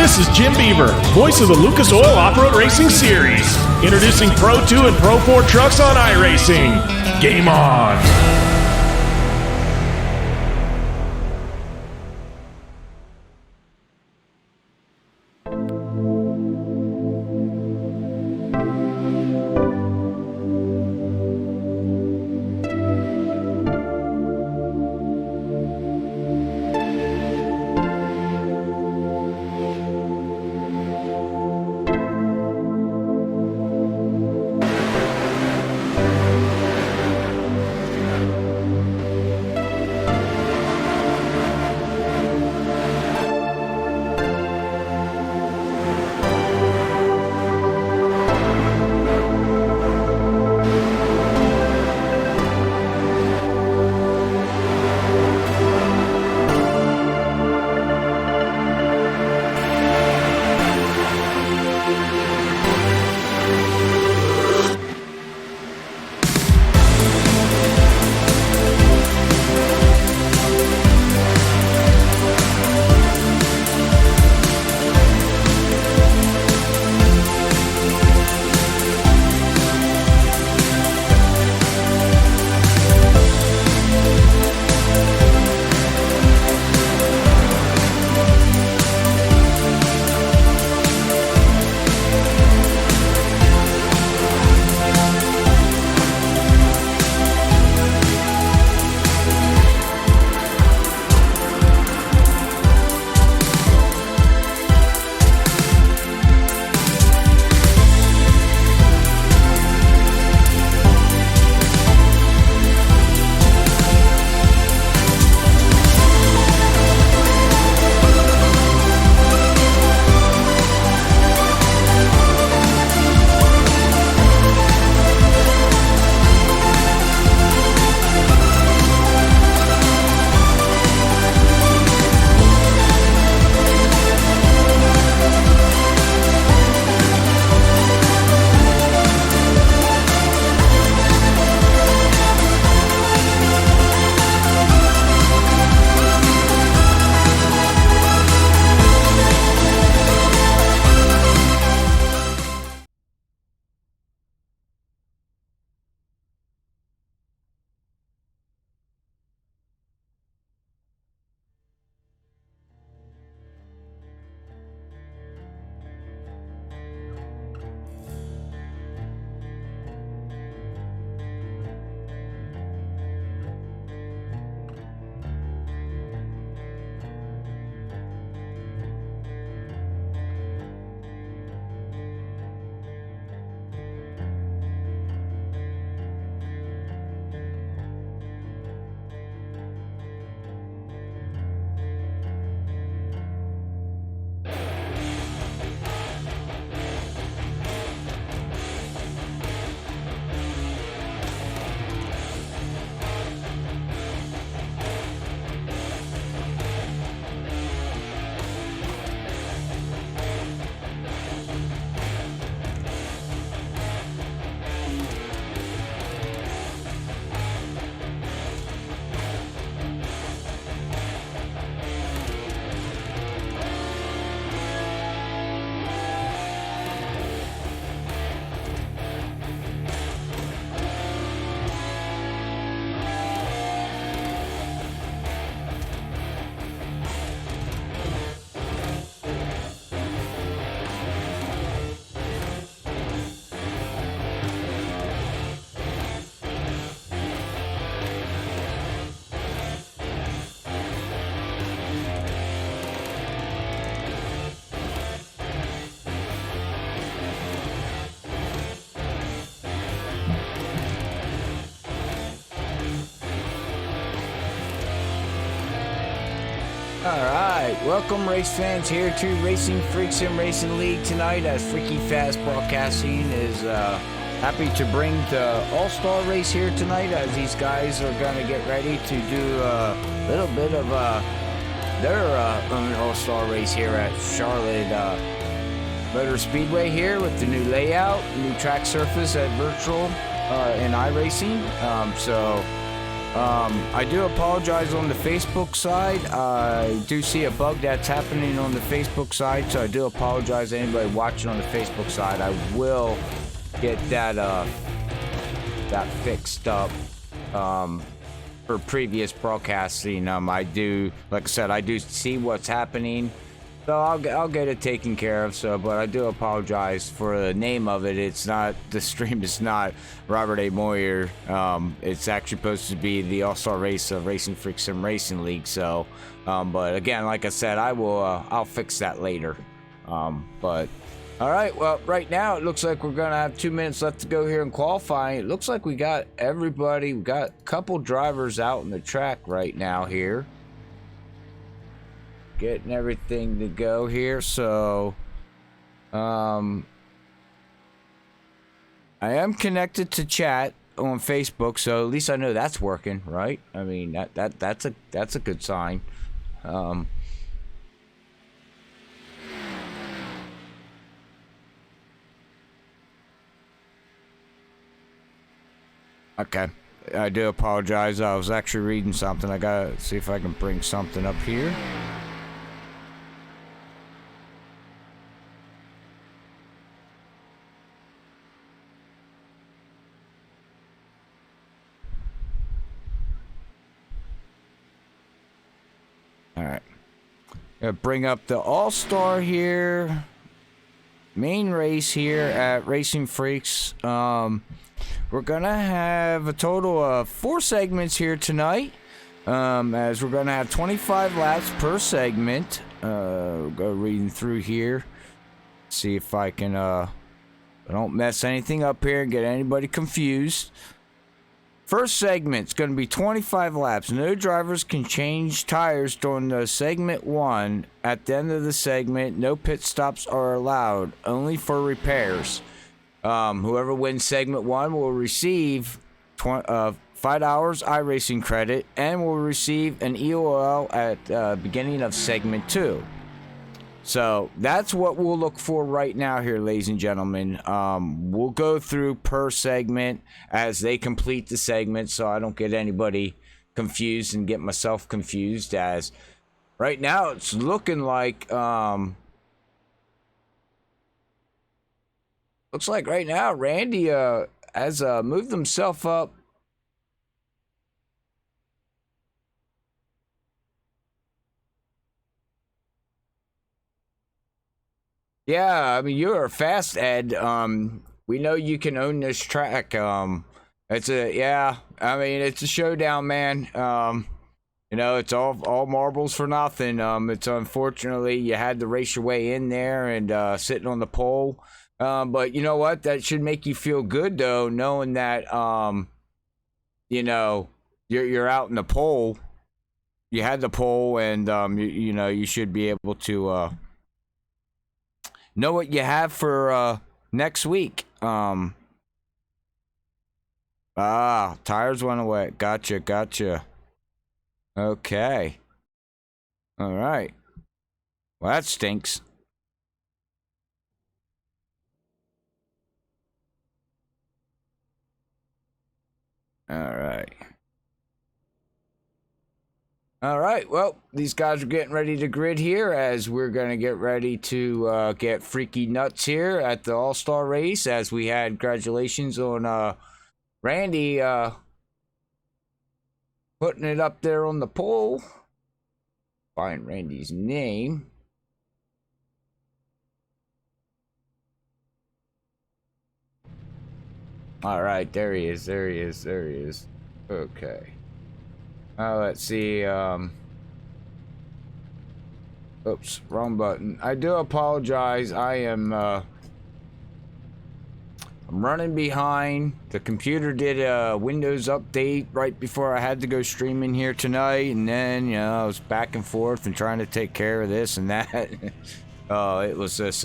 This is Jim Beaver, voice of the Lucas Oil Off-Road Racing Series, introducing Pro 2 and Pro 4 trucks on iRacing. Game on! Alright, welcome race fans here to Racinfreeks and Racing League tonight, as Freaky Fast Broadcasting is happy to bring the All-Star race here tonight, as these guys are going to get ready to do a little bit of their own All-Star race here at Charlotte Motor Speedway here with the new layout, new track surface at Virtual in iRacing. So I do apologize on the Facebook side. I do see a bug that's happening on the Facebook side, so I do apologize to anybody watching on the Facebook side. I will get that fixed up for previous broadcasting. I do, like I said, I do see what's happening, so I'll get it taken care of. So, but I do apologize for the name of it. It's not, the stream is not Robert A. Moyer. It's actually supposed to be the All-Star Race of Racinfreeks Sim Racing League. So, but again, like I said, I'll fix that later. But all right, well, right now it looks like we're gonna have 2 minutes left to go here in qualifying. It looks like we got everybody. We got a couple drivers out in the track right now here, getting everything to go here. So I am connected to chat on Facebook, so at least I know that's working, right? I mean, that's a good sign. Okay, I do apologize. I was actually reading something. I gotta see if I can bring something up here. Alright. Gonna bring up the All-Star here. Main race here at Racinfreeks. We're gonna have a total of 4 segments here tonight. As we're gonna have 25 laps per segment. We'll go reading through here. See if I can I don't mess anything up here and get anybody confused. First segment's going to be 25 laps. No drivers can change tires during the segment 1. At the end of the segment, no pit stops are allowed, only for repairs. Whoever wins segment 1 will receive $5 iRacing credit and will receive an EOL at the beginning of segment 2. So that's what we'll look for right now here, ladies and gentlemen. We'll go through per segment as they complete the segment, so I don't get anybody confused and get myself confused. As right now it's looking like looks like right now Randy has moved himself up. Yeah, I mean, you're fast, Ed. We know you can own this track. It's a showdown, man. You know, it's all marbles for nothing. It's unfortunately you had to race your way in there and sitting on the pole. But you know what? That should make you feel good though, knowing that you know, you're out in the pole. You had the pole, and you know, you should be able to know what you have for next week. Tires went away. Gotcha. Okay. All right. Well, that stinks. All right, well, these guys are getting ready to grid here as we're going to get ready to get freaky nuts here at the All-Star race, as we had congratulations on Randy putting it up there on the pole. Find Randy's name. All right, there he is. Okay. Let's see. Oops, wrong button. I do apologize. I'm running behind. The computer did a Windows update right before I had to go streaming here tonight, and then, you know, I was back and forth and trying to take care of this and that. It was just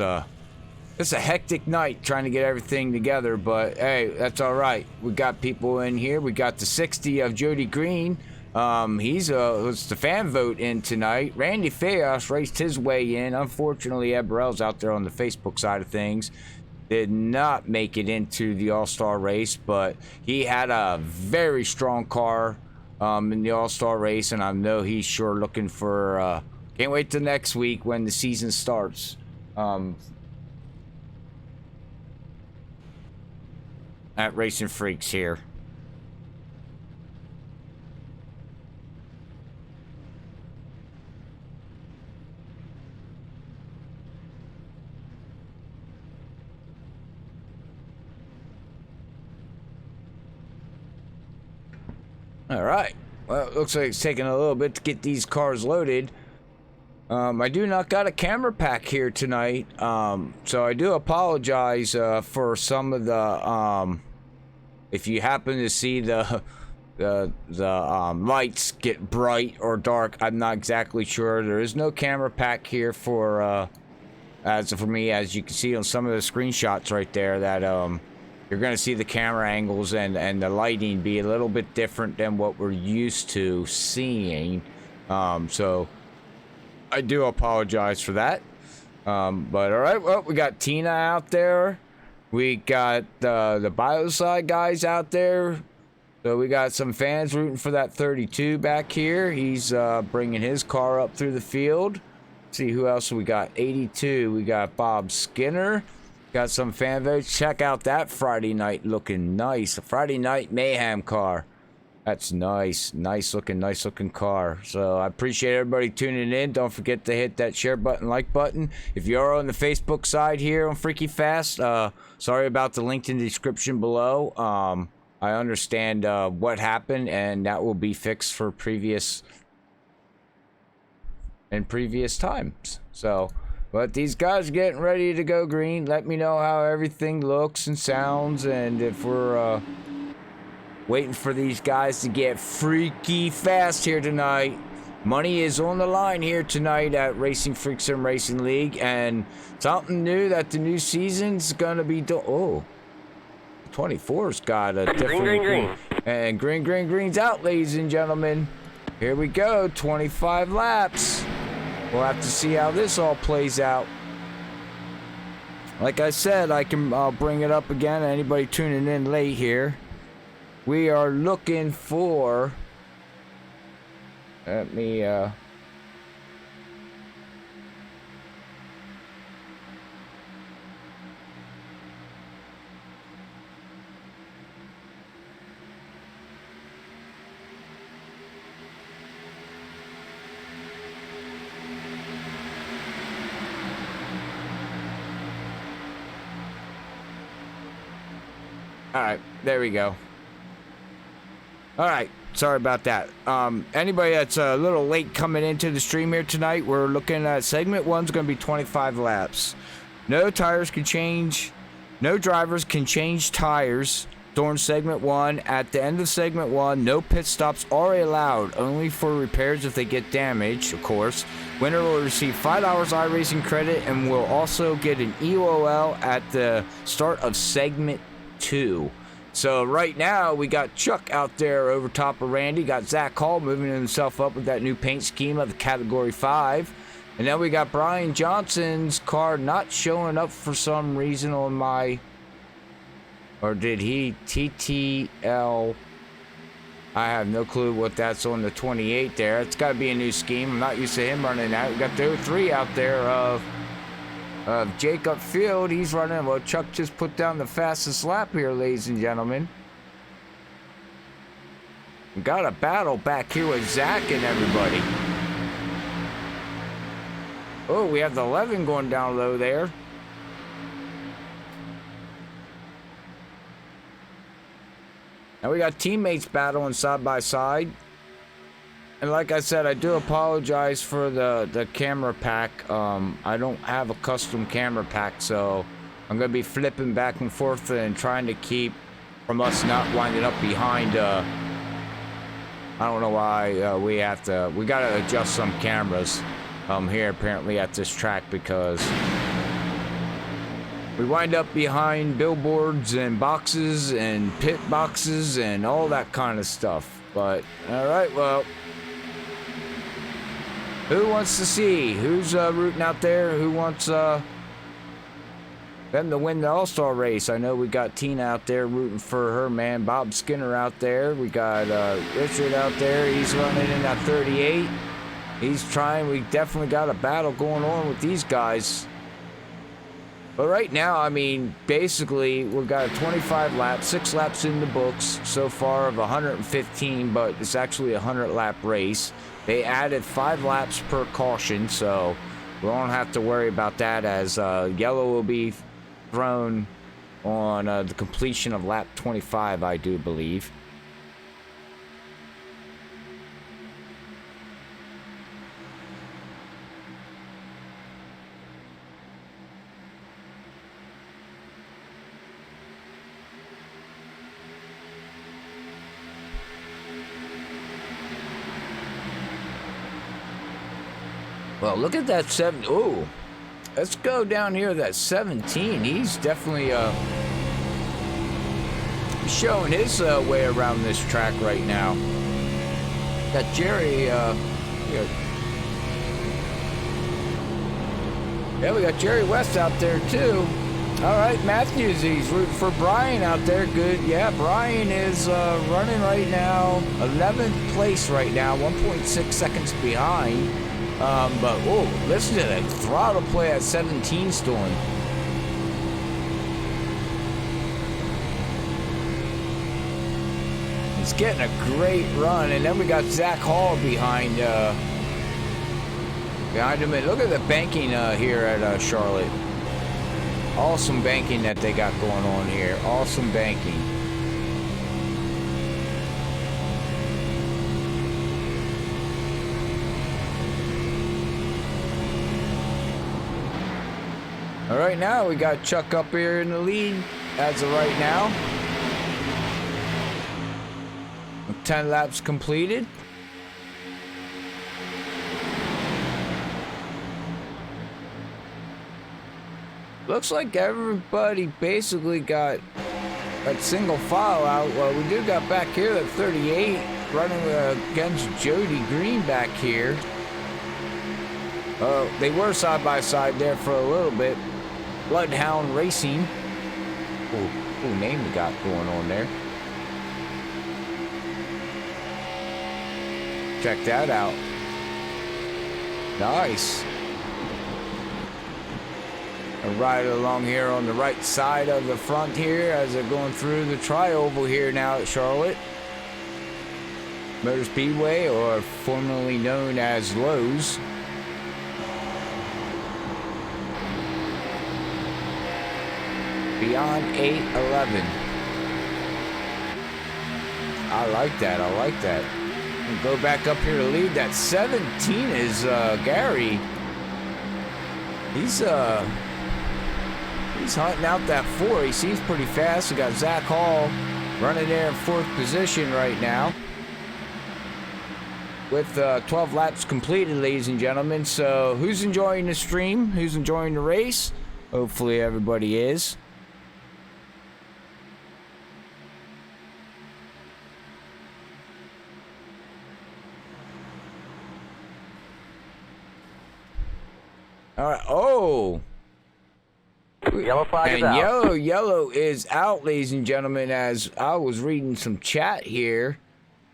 it's a hectic night trying to get everything together, but hey, that's all right. We got people in here. We got the 60 of Jody Green. He's was the fan vote in tonight. Randy Fayos raced his way in. Unfortunately, Ed Burrell's out there on the Facebook side of things. Did not make it into the All-Star race, but he had a very strong car. in the All-Star race, and I know he's sure looking for. Can't wait till next week when the season starts. At Racinfreeks here. All right. Well, it looks like it's taking a little bit to get these cars loaded. I do not got a camera pack here tonight, so I do apologize for some of the. If you happen to see the lights get bright or dark, I'm not exactly sure. There is no camera pack here for me, as you can see on some of the screenshots right there, that you're going to see the camera angles and the lighting be a little bit different than what we're used to seeing. So I do apologize for that. But all right, well, we got Tina out there. We got the Bioside guys out there. So we got some fans rooting for that 32 back here. He's bringing his car up through the field. See who else we got. 82. We got Bob Skinner. Got some fan votes. Check out that Friday night looking nice. A Friday Night Mayhem car. That's nice. Nice looking car. So I appreciate everybody tuning in. Don't forget to hit that share button, like button. If you're on the Facebook side here on Freaky Fast, sorry about the link in the description below. I understand what happened, and that will be fixed for previous times. So, but these guys are getting ready to go green. Let me know how everything looks and sounds, and if we're waiting for these guys to get freaky fast here tonight. Money is on the line here tonight at Racinfreeks and Racing League, and something new that the new season's gonna be oh, 24's got a different green. And green's out, ladies and gentlemen. Here we go, 25 laps. We'll have to see how this all plays out. Like I said, I'll bring it up again. Anybody tuning in late here, we are looking for. Let me. All right, there we go. All right, sorry about that. Anybody that's a little late coming into the stream here tonight, we're looking at segment 1's going to be 25 laps. No tires can change. No drivers can change tires during segment 1. At the end of segment 1, no pit stops are allowed, only for repairs if they get damaged, of course. Winner will receive $5 iRacing credit and will also get an EOL at the start of segment 2. So right now we got Chuck out there over top of Randy. Got Zach Hall moving himself up with that new paint scheme of the Category 5. And then we got Brian Johnson's car not showing up for some reason on my... Or did he? TTL... I have no clue what that's on the 28 there. It's got to be a new scheme. I'm not used to him running that. We got the 03 out there of Jacob Field. He's running. Well, Chuck just put down the fastest lap here, ladies and gentlemen. We got a battle back here with Zach and everybody. Oh, we have the 11 going down low there. Now we got teammates battling side by side. And like I said, I do apologize for the camera pack. I don't have a custom camera pack, so I'm going to be flipping back and forth and trying to keep from us not winding up behind. I don't know why we got to adjust some cameras here apparently at this track, because we wind up behind billboards and boxes and pit boxes and all that kind of stuff. But all right, well, who wants to see? Who's rooting out there? Who wants them to win the All-Star race. I know we got Tina out there rooting for her man. Bob Skinner out there. We got Richard out there. He's running in that 38. He's trying. We definitely got a battle going on with these guys. But right now, I mean, basically, we've got 25 laps, 6 laps in the books so far of 115, but it's actually a 100-lap race. They added 5 laps per caution, so we won't have to worry about that, as yellow will be thrown on the completion of lap 25, I do believe. Well, look at that 7. Ooh, let's go down here. That 17. He's definitely showing his way around this track right now. Got Jerry. Yeah, we got Jerry West out there too. All right, Matthews. He's rooting for Brian out there. Good. Yeah, Brian is running right now, 11th place right now, 1.6 seconds behind. But, whoa, listen to that throttle play at 17's doing. He's getting a great run, and then we got Zach Hall behind him. And look at the banking here at Charlotte. Awesome banking that they got going on here. Awesome banking. All right, now we got Chuck up here in the lead as of right now. 10 laps completed. Looks like everybody basically got that single file out. Well, we do got back here at 38 running against Jody Green back here. They were side by side there for a little bit. Bloodhound Racing. Ooh, name we got going on there. Check that out. Nice. A ride along here on the right side of the front here as they're going through the tri-oval here now at Charlotte Motor Speedway, or formerly known as Lowe's. Beyond 811. I like that. I like that. And go back up here to lead. That 17 is Gary. He's hunting out that 4. He seems pretty fast. We got Zach Hall running there in 4th position right now, with 12 laps completed, ladies and gentlemen. So who's enjoying the stream? Who's enjoying the race? Hopefully everybody is. All right. Oh. Yellow flag is out. out. Yellow is out, ladies and gentlemen, as I was reading some chat here.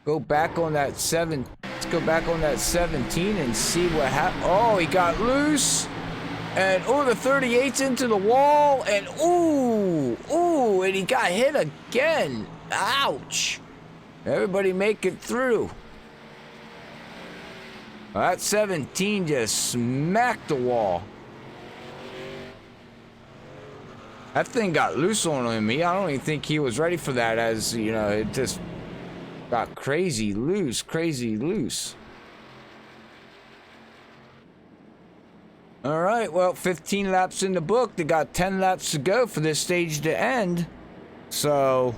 Go back on that 7. Let's go back on that 17 and see what happened. Oh, he got loose. And, oh, the 38's into the wall. And, ooh, and he got hit again. Ouch. Everybody make it through. That 17 just smacked the wall. That thing got loose on him. I don't even think he was ready for that, as, you know, it just got crazy loose. All right, well, 15 laps in the book. They got 10 laps to go for this stage to end. So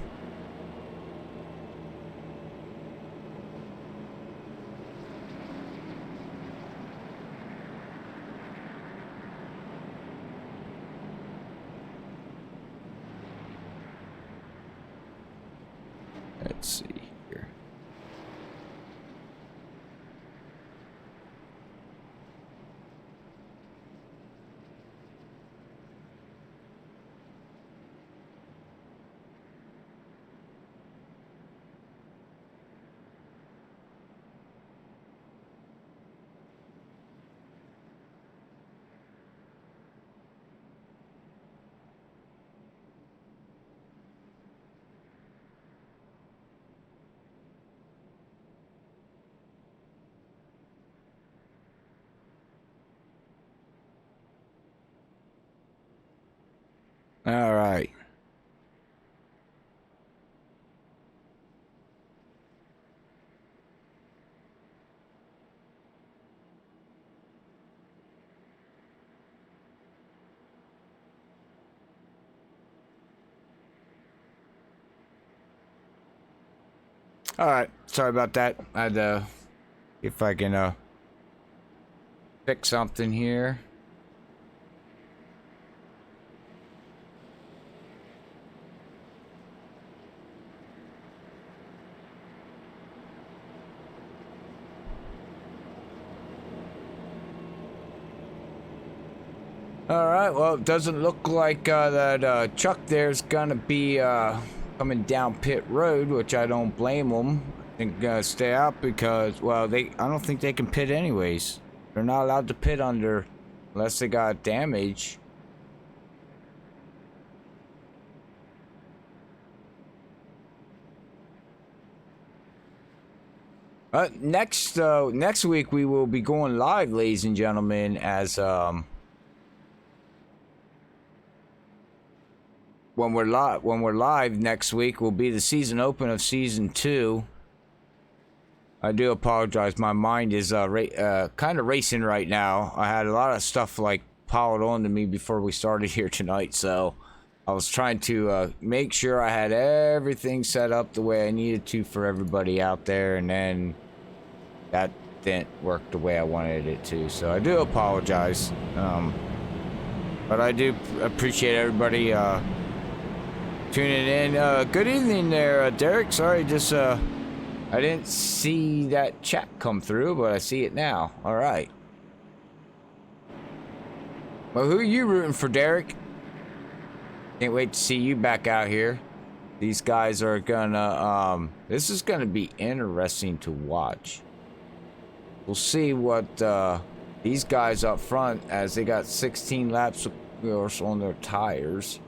let's see here. All right. All right, sorry about that. I had to see if I can fix something here. All right, well, it doesn't look like that Chuck there's gonna be coming down pit road, which I don't blame them. I think stay out because, well, I don't think they can pit anyways. They're not allowed to pit under unless they got damage. Next week we will be going live, ladies and gentlemen, as when we're live next week will be the season open of season 2. I do apologize. My mind is kind of racing right now. I had a lot of stuff like piled onto me before we started here tonight, so I was trying to make sure I had everything set up the way I needed to for everybody out there, and then that didn't work the way I wanted it to. So I do apologize. But I do appreciate everybody tuning in. Good evening there, Derek. Sorry, just I didn't see that chat come through, but I see it now. All right. Well, who are you rooting for, Derek? Can't wait to see you back out here. These guys are gonna this is gonna be interesting to watch. We'll see what these guys up front, as they got 16 laps of course on their tires.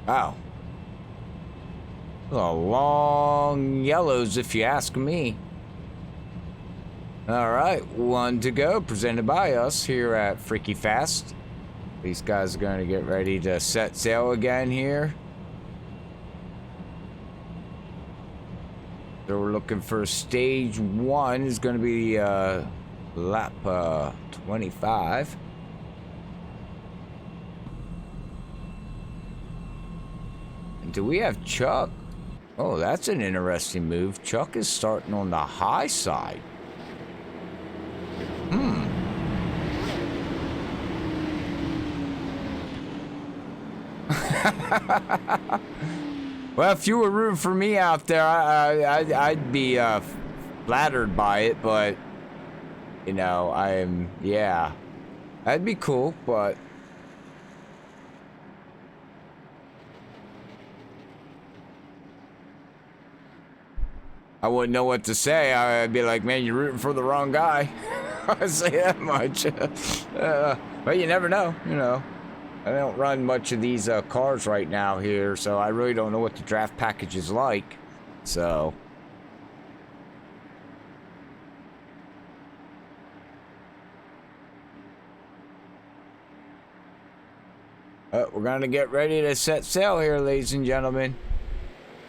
Wow. A long yellows, if you ask me. All right, one to go, presented by us here at Freaky Fast. These guys are going to get ready to set sail again here. So we're looking for stage 1 is going to be lap 25. Do we have Chuck? Oh, that's an interesting move. Chuck is starting on the high side. Well, if you were rooting for me out there, I'd be flattered by it, but you know, yeah, that'd be cool, but I wouldn't know what to say. I'd be like, man, you're rooting for the wrong guy. I'd say that much. But you never know, you know. I don't run much of these cars right now here, so I really don't know what the draft package is like. So we're gonna get ready to set sail here, ladies and gentlemen.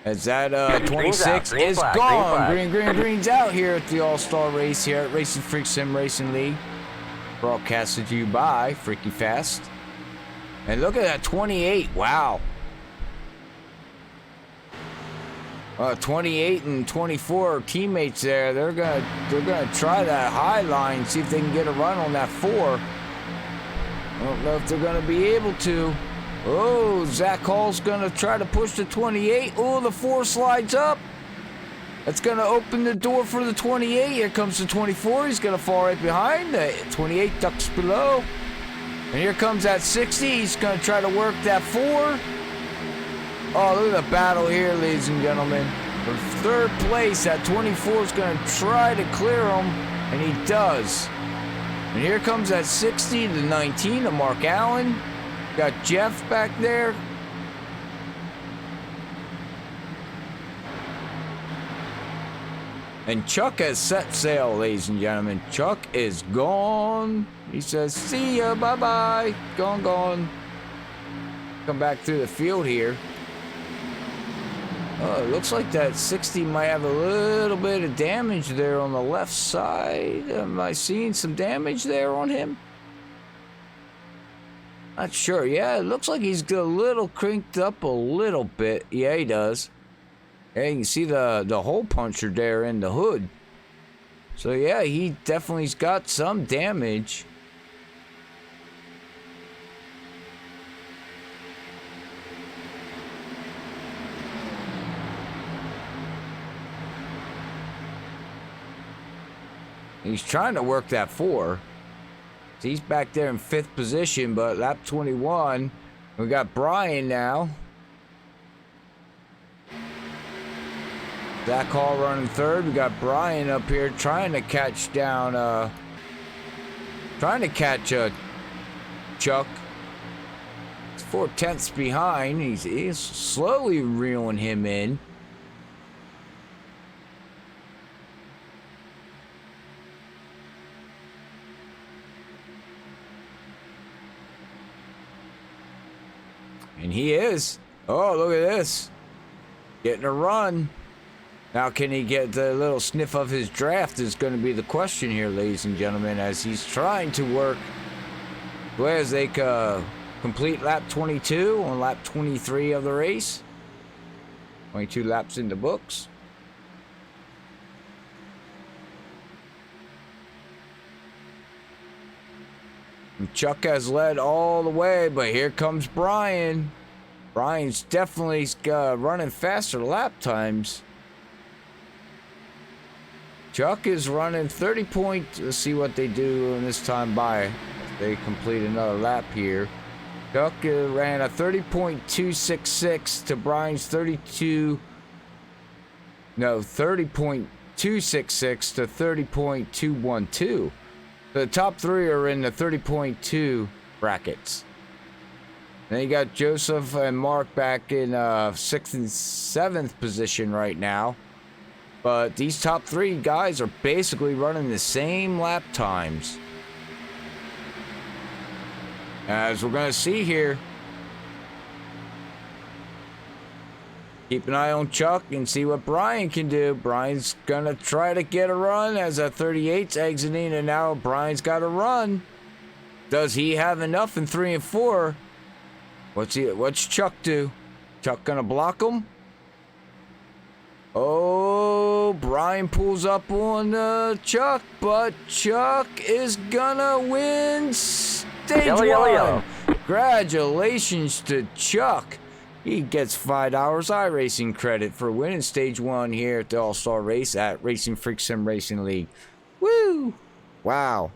As that 26 is gone. Green's out here at the All-Star Race here at Racinfreeks Sim Racing League. Broadcasted to you by Freaky Fast. And look at that 28. Wow. 28 and 24 teammates there. They're gonna try that high line, see if they can get a run on that 4. I don't know if they're gonna be able to. Oh, Zach Hall's gonna try to push the 28. Oh, the 4 slides up. That's gonna open the door for the 28. Here comes the 24. He's gonna fall right behind. The 28 ducks below. And here comes that 60. He's gonna try to work that 4. Oh, look at the battle here, ladies and gentlemen. For third place, that 24 is going to try to clear him, and he does. And here comes that 60, the 19, the Mark Allen. Got Jeff back there. And Chuck has set sail, ladies and gentlemen. Chuck is gone. He says, see ya, bye-bye. Gone. Come back through the field here. Oh, it looks like that 60 might have a little bit of damage there on the left side. Am I seeing some damage there on him? Not sure. Yeah, it looks like he's a little crinked up a little bit. Yeah, he does. Yeah, you can see the hole puncher there in the hood. So yeah, he definitely's got some damage. He's trying to work that 4. So he's back there in 5th position, but lap 21, we got Brian now. Zach Hall running 3rd. We got Brian up here trying to catch down, Chuck. He's 4/10 behind. He's slowly reeling him in. And he is. Oh, look at this. Getting a run. Now, can he get the little sniff of his draft is going to be the question here, ladies and gentlemen, as he's trying to work as they complete lap 22 on lap 23 of the race. 22 laps in the books. And Chuck has led all the way, but here comes Brian. Brian's definitely running faster lap times. Chuck is running 30 points. Let's see what they do in this time by. They complete another lap here. Chuck ran a 30.266 to Brian's 30.266 to 30.212. The top 3 are in the 30.2 brackets. Then you got Joseph and Mark back in 6th and 7th position right now. But these top 3 guys are basically running the same lap times. As we're going to see here. Keep an eye on Chuck and see what Brian can do. Brian's going to try to get a run as a 38's exiting, and now Brian's got a run. Does he have enough in 3 and 4? What's Chuck do? Chuck going to block him? Oh, Brian pulls up on Chuck, but Chuck is gonna win stage 1. Yellow. Congratulations to Chuck. He gets $5 iRacing credit for winning stage 1 here at the All-Star Race at Racinfreeks Sim Racing League. Woo! Wow.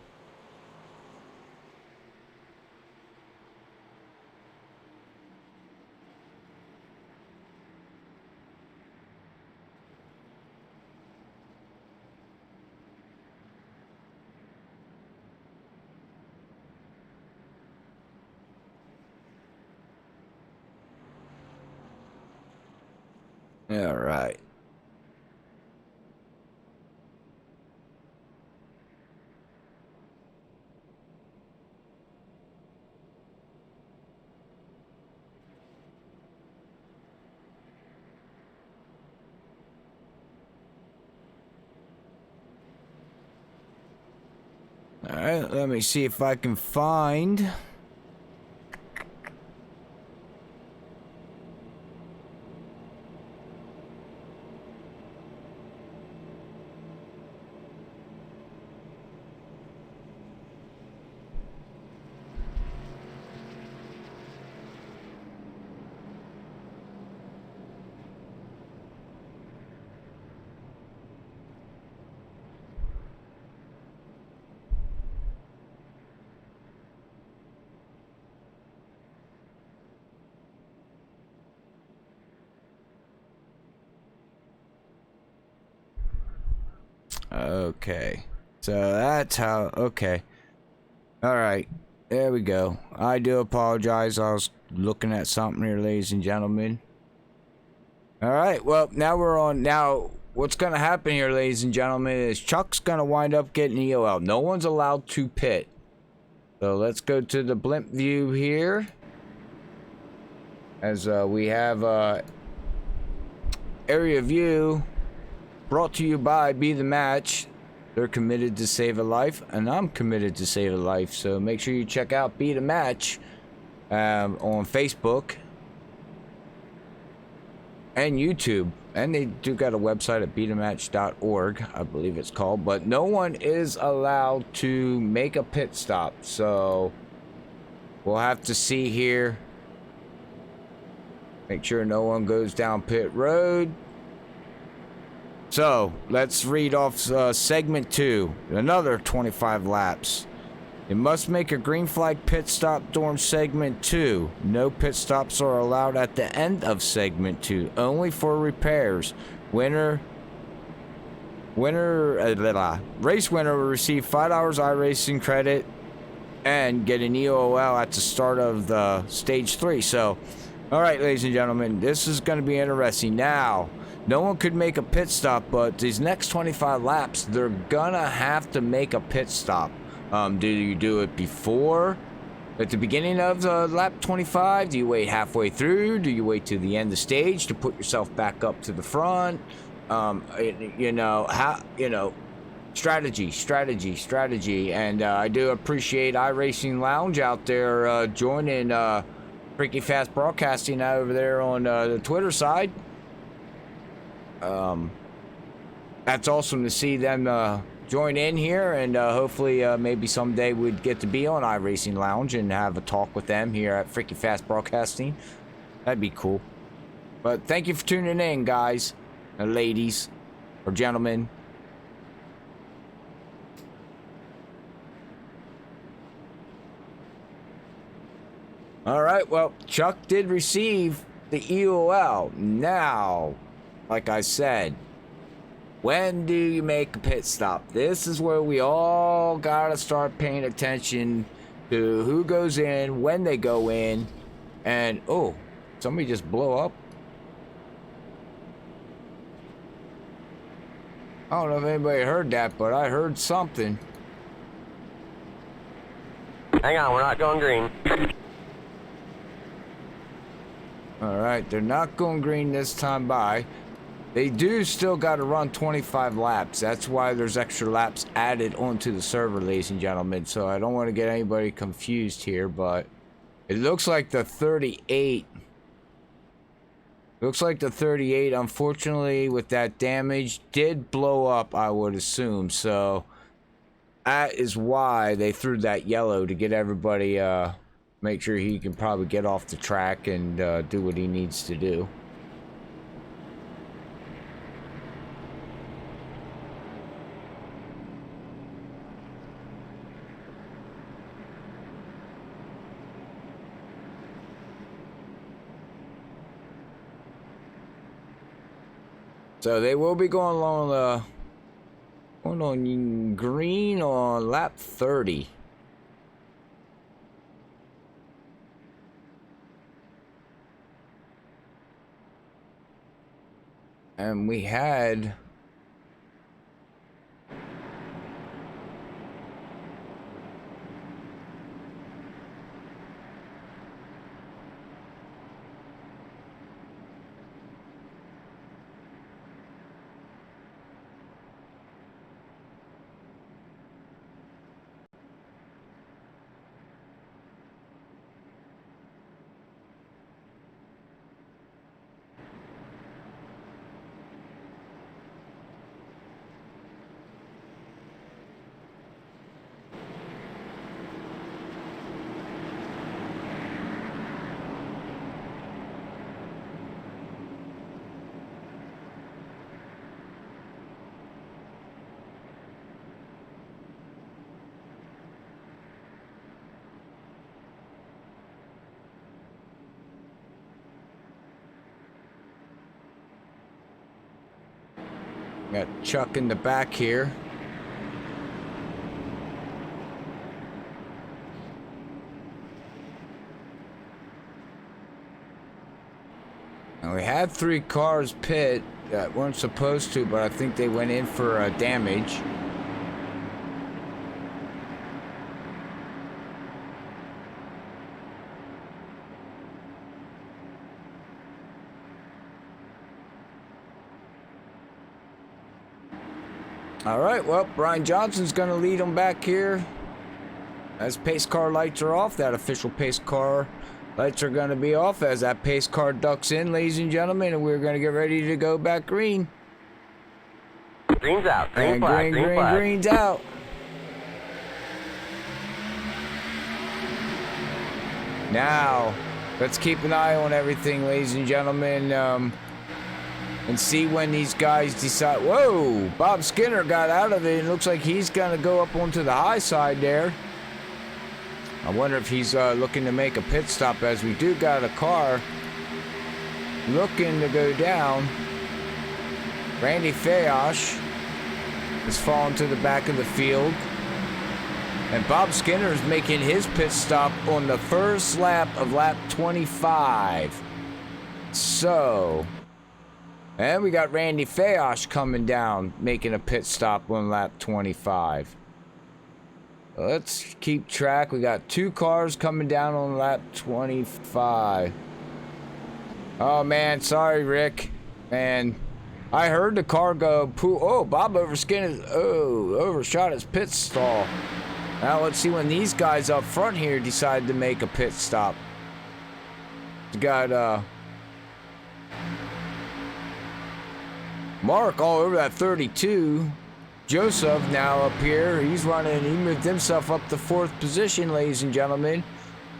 All right. All right, let me see if I can find... Okay. So that's how. Okay. All right. There we go. I do apologize. I was looking at something here, ladies and gentlemen. All right. Well, now we're on. Now, what's going to happen here, ladies and gentlemen, is Chuck's going to wind up getting EOL. No one's allowed to pit. So let's go to the blimp view here. As we have area view brought to you by Be The Match. They're committed to save a life, and I'm committed to save a life. So make sure you check out Be The Match on Facebook and YouTube. And they do got a website at bethematch.org, I believe it's called. But no one is allowed to make a pit stop. So we'll have to see here. Make sure no one goes down pit road. So, let's read off segment 2. Another 25 laps. You must make a green flag pit stop during segment 2. No pit stops are allowed at the end of segment 2. Only for repairs. Race winner will receive $5 iRacing credit and get an EOL at the start of the stage 3. So, alright, ladies and gentlemen, this is going to be interesting. Now, no one could make a pit stop, but these next 25 laps, they're gonna have to make a pit stop. Do you do it before, at the beginning of lap 25? Do you wait halfway through? Do you wait to the end of the stage to put yourself back up to the front? Strategy. And I do appreciate iRacing Lounge out there joining Freaky Fast Broadcasting out over there on the Twitter side. That's awesome to see them join in here, and hopefully maybe someday we'd get to be on iRacing Lounge and have a talk with them here at Freaky Fast Broadcasting. That'd be cool. But thank you for tuning in, guys and ladies or gentlemen. All right, well, Chuck did receive the EOL. Now, like I said, when do you make a pit stop? This is where we all gotta start paying attention to who goes in, when they go in, and oh, somebody just blow up. I don't know if anybody heard that, but I heard something. Hang on, we're not going green. Alright, they're not going green this time by. They do still got to run 25 laps. That's why there's extra laps added onto the server, ladies and gentlemen. So I don't want to get anybody confused here, but it looks like the 38. Looks like the 38, unfortunately, with that damage, did blow up, I would assume. So that is why they threw that yellow, to get everybody, make sure he can probably get off the track and do what he needs to do. So they will be going along going on green on lap 30. And we had got Chuck in the back here. Now, we had 3 cars pit that weren't supposed to, but I think they went in for damage. All right, well, Brian Johnson's going to lead them back here. As pace car lights are off, that official pace car lights are going to be off as that pace car ducks in, ladies and gentlemen, and we're going to get ready to go back green. Green's out. Green And flag. Green flag. green's out. Now, let's keep an eye on everything, ladies and gentlemen, and see when these guys decide. Whoa, Bob Skinner got out of it. It looks like he's going to go up onto the high side there. I wonder if he's looking to make a pit stop, as we do got a car looking to go down. Randy Fayosh has fallen to the back of the field. And Bob Skinner is making his pit stop on the first lap of lap 25. So, and we got Randy Fayosh coming down, making a pit stop on lap 25. Let's keep track. We got 2 cars coming down on lap 25. Oh, man. Sorry, Rick. Man, I heard the car go poo. Oh, Bob overshot his pit stall. Now, let's see when these guys up front here decide to make a pit stop. We got, Mark all over that 32. Joseph now up here. He's running. He moved himself up to 4th position, ladies and gentlemen,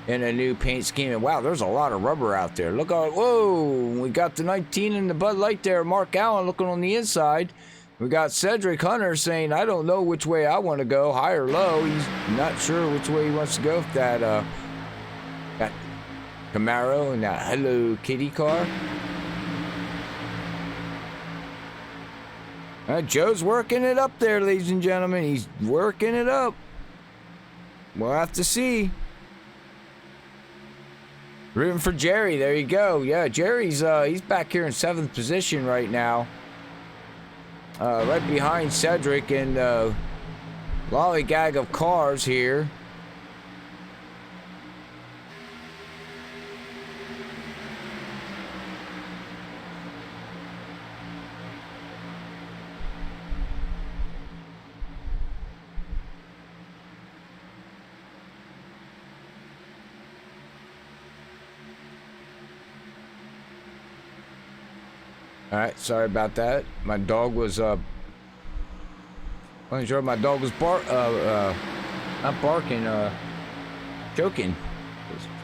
in a new paint scheme. And wow, there's a lot of rubber out there. Look out. Whoa. We got the 19 in the Bud Light there. Mark Allen looking on the inside. We got Cedric Hunter saying, I don't know which way I want to go, high or low. He's not sure which way he wants to go with that Camaro and that Hello Kitty car. Joe's working it up there, ladies and gentlemen. He's working it up. We'll have to see. Rooting for Jerry. There you go. Yeah, Jerry's he's back here in 7th position right now. Right behind Cedric and lollygag of cars here. All right, sorry about that. My dog was not sure my dog was not barking, choking.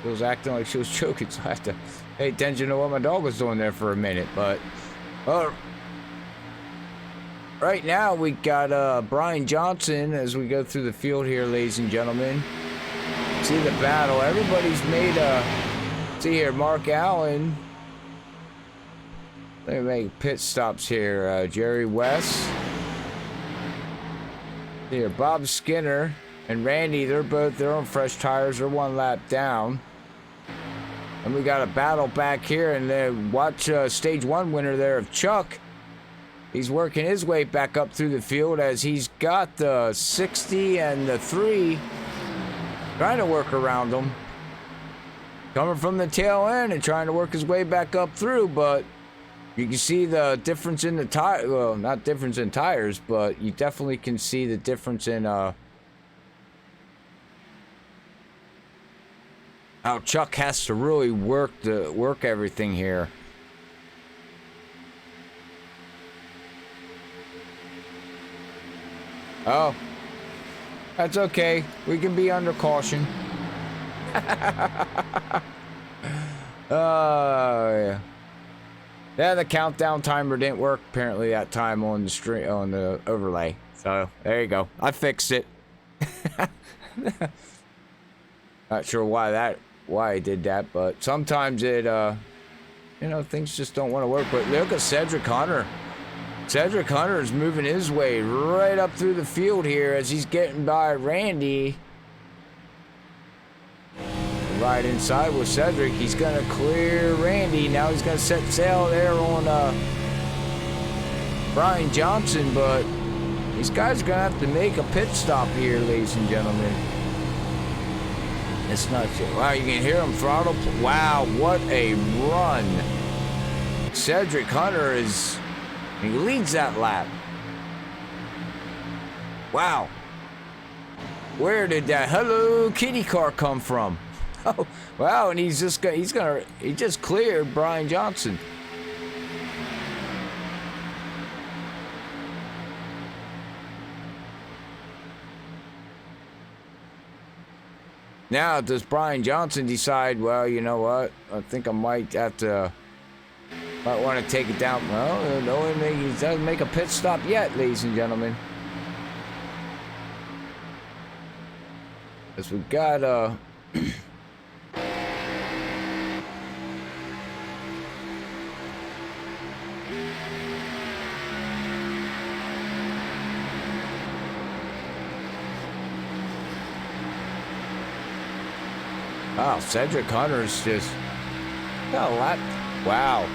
It was acting like she was choking, so I had to pay attention to what my dog was doing there for a minute. But right now we got Brian Johnson as we go through the field here, ladies and gentlemen. See the battle. Everybody's made see here, Mark Allen. Let me make pit stops here. Jerry West. Here, Bob Skinner and Randy, they're both their own fresh tires. They're 1 lap down. And we got a battle back here. And then watch stage 1 winner there of Chuck. He's working his way back up through the field as he's got the 60 and the 3 trying to work around them. Coming from the tail end and trying to work his way back up through, but you can see the difference in the tire. Well, not difference in tires, but you definitely can see the difference in how Chuck has to really work everything here. Oh, that's okay. We can be under caution. Oh yeah. Yeah, the countdown timer didn't work apparently that time on the overlay. So there you go. I fixed it. Not sure why I did that, but sometimes it things just don't want to work. But look at Cedric Hunter. Cedric Hunter is moving his way right up through the field here as he's getting by Randy. Right inside with Cedric. He's going to clear Randy. Now he's going to set sail there on Brian Johnson, but these guys are going to have to make a pit stop here, ladies and gentlemen. It's not too... Wow, you can hear him throttle. Wow, what a run. Cedric Hunter is... He leads that lap. Wow. Where did that Hello Kitty car come from? Oh, wow, and he just cleared Brian Johnson. Now, does Brian Johnson decide, well, you know what? I think I might want to take it down. Well, no, he doesn't make a pit stop yet, ladies and gentlemen. As we got, wow, Cedric Hunter's just got a lap. Wow.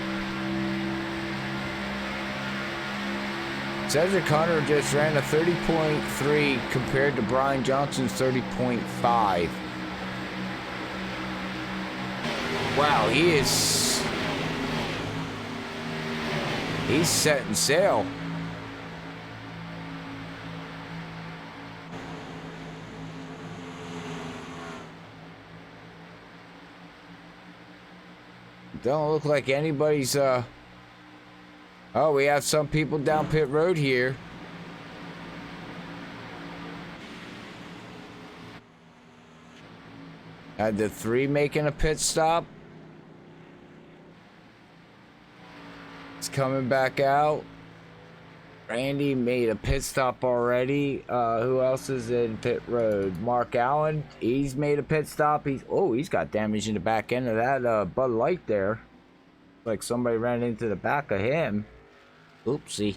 Cedric Hunter just ran a 30.3 compared to Brian Johnson's 30.5. Wow, he's setting sail. Don't look like anybody's oh, we have some people down pit road here. Had the 3 making a pit stop. It's coming back out. Randy made a pit stop already. Who else is in pit road? Mark Allen. He's made a pit stop. He's got damage in the back end of that Bud Light there. Like somebody ran into the back of him. Oopsie.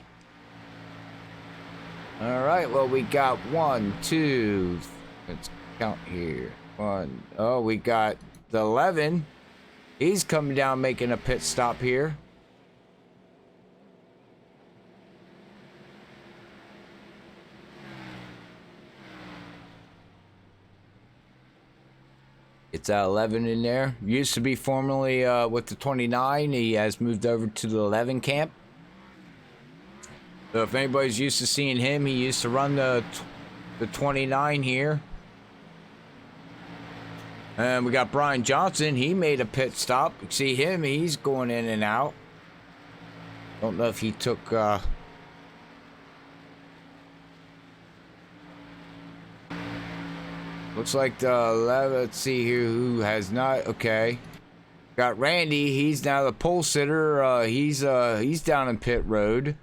All right. Well, we got 1, 2. Let's count here. 1. Oh, we got the 11. He's coming down making a pit stop here. It's 11 in there. Used to be formerly with the 29. He has moved over to the 11 camp. So if anybody's used to seeing him, he used to run the 29 here. And we got Brian Johnson. He made a pit stop. You see him, he's going in and out. Don't know if he took... Looks like the 11, let's see here who has not. Okay, got Randy. He's now the pole sitter. He's down in pit road.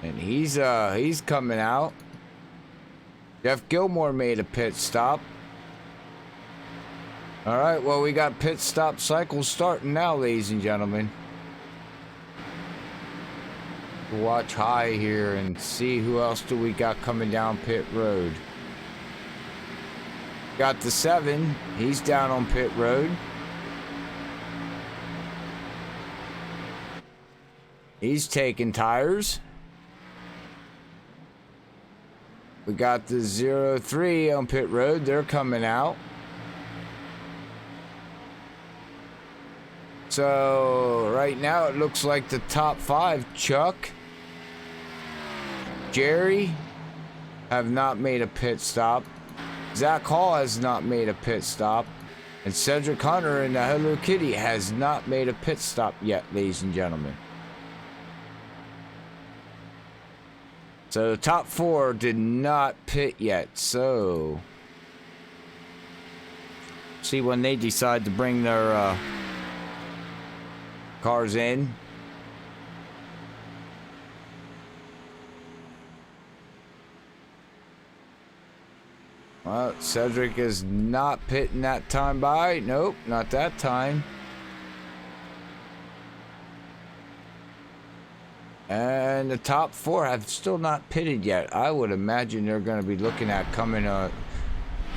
And he's coming out. Jeff Gilmore made a pit stop. All right, well, we got pit stop cycles starting now, ladies and gentlemen. Watch high here and see who else do we got coming down pit road. Got the 7. He's down on pit road. He's taking tires. We got the 03 on pit road. They're coming out. So right now it looks like the top 5, Chuck, Jerry, have not made a pit stop. Zach Hall has not made a pit stop. And Cedric Hunter and the Hello Kitty has not made a pit stop yet, ladies and gentlemen. So the top 4 did not pit yet. So see when they decide to bring their cars in. Well, Cedric is not pitting that time by. Nope, not that time. And the top 4 have still not pitted yet. I would imagine they're going to be looking at coming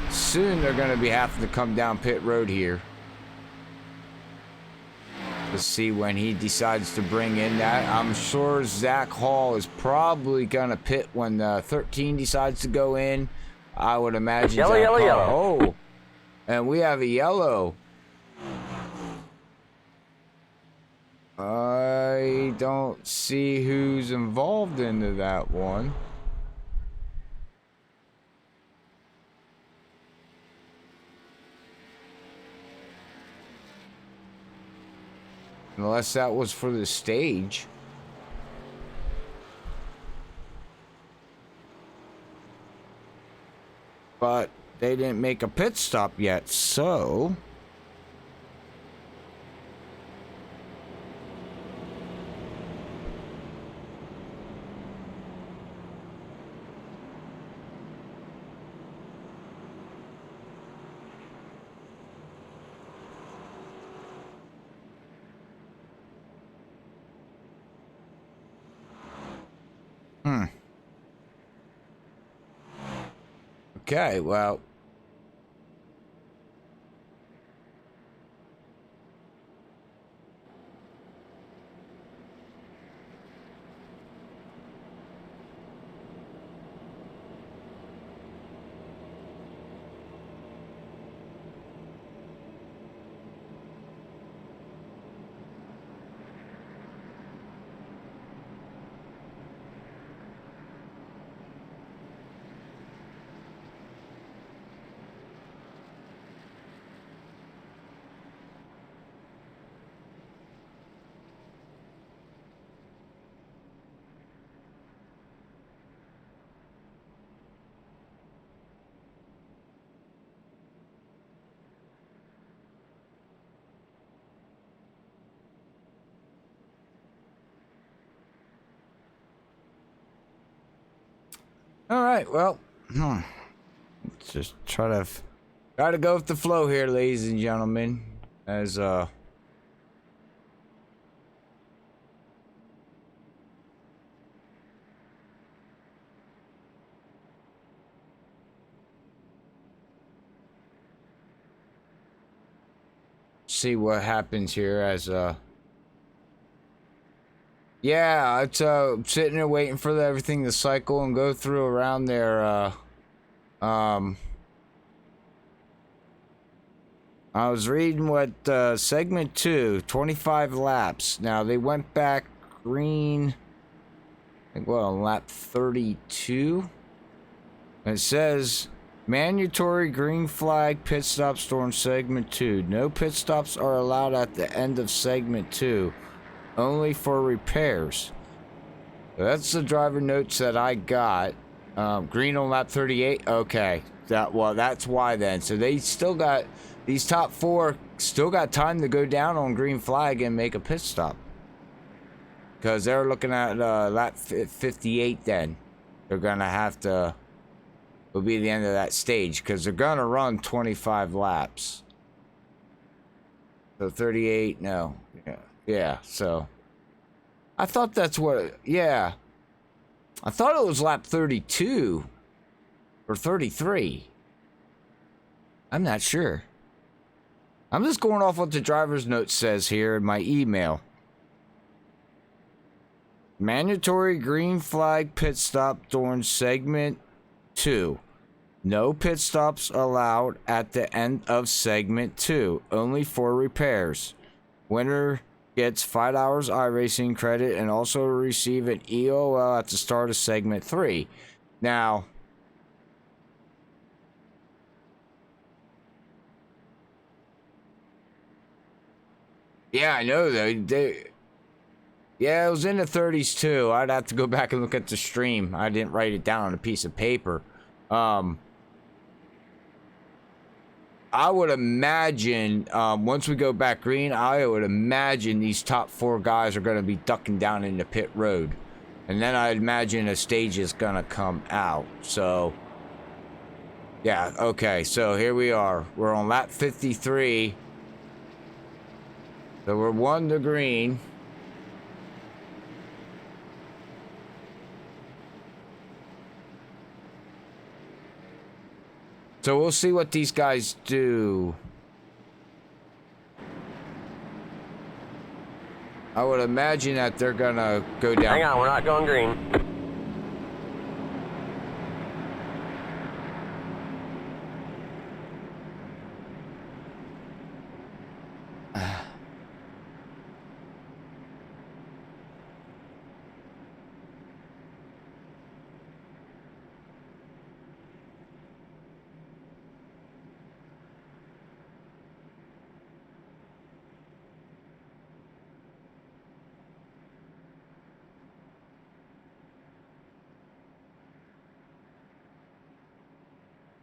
soon. They're going to be having to come down pit road here. Let's see when he decides to bring in that. I'm sure Zach Hall is probably going to pit when 13 decides to go in. I would imagine Yellow, Zach yellow, Hall. yellow. Oh, and we have a yellow. I don't see who's involved into that one. Unless that was for the stage. But they didn't make a pit stop yet, so... Okay, well... All right, well, let's just try to go with the flow here, ladies and gentlemen. As see what happens here. As yeah, it's sitting there waiting for everything to cycle and go through around there. I was reading what segment 2, 25 laps. Now they went back green, I think, what, on lap 32? And it says mandatory green flag pit stops during segment 2. No pit stops are allowed at the end of segment 2. Only for repairs. So that's the driver notes that I got. Green on lap 38. Okay, that's why then. So they still got, these top 4 still got time to go down on green flag and make a pit stop, because they're looking at lap 58. Then they're gonna have to. Will be the end of that stage, because they're gonna run 25 laps. So 38. No. Yeah, so I thought that's what, yeah. I thought it was lap 32 or 33. I'm not sure. I'm just going off what the driver's note says here in my email. Mandatory green flag pit stop during segment 2. No pit stops allowed at the end of segment 2. Only for repairs. Winner gets 5 hours iRacing credit and also receive an EOL at the start of segment 3. Now, yeah, I know yeah, it was in the 30s too. I'd have to go back and look at the stream. I didn't write it down on a piece of paper. I would imagine, once we go back green, I would imagine these top 4 guys are going to be ducking down into pit road. And then I'd imagine a stage is going to come out. So, yeah, okay. So here we are. We're on lap 53. So we're 1 to green. So we'll see what these guys do. I would imagine that they're gonna go down. Hang on, we're not going green.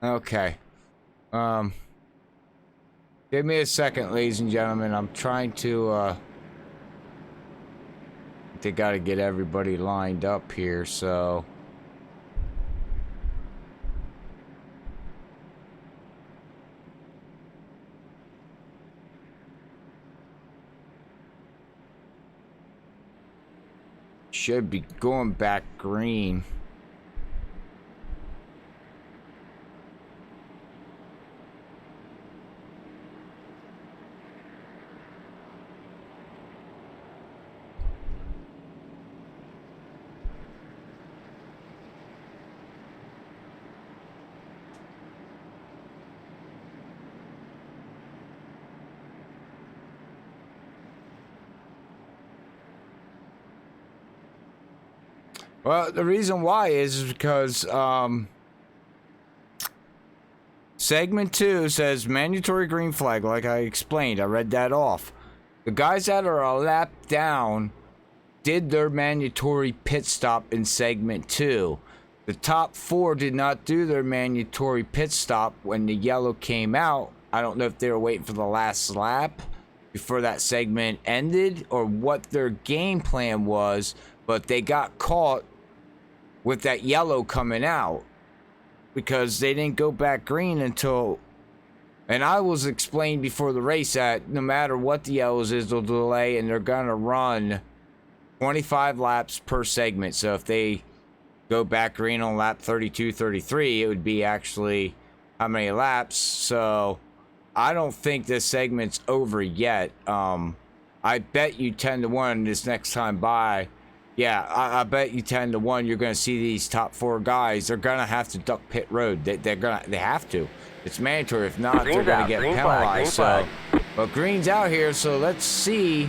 Okay. Give me a second, ladies and gentlemen. I'm trying to, they gotta get everybody lined up here, so... Should be going back green. Well, the reason why is because segment 2 says mandatory green flag, like I explained. I read that off. The guys that are a lap down did their mandatory pit stop in segment 2. The top 4 did not do their mandatory pit stop when the yellow came out. I don't know if they were waiting for the last lap before that segment ended or what their game plan was, but they got caught with that yellow coming out because they didn't go back green until, and I was explained before the race that no matter what the yellows is, they'll delay and they're gonna run 25 laps per segment. So if they go back green on lap 32, 33, it would be actually how many laps. So I don't think this segment's over yet. I bet you 10-1 this next time by. Yeah, I bet you 10-1 you're going to see these top 4 guys. They're going to have to duck pit road. They have to. It's mandatory. If not, they're going to get penalized. So, but green's out here. So let's see.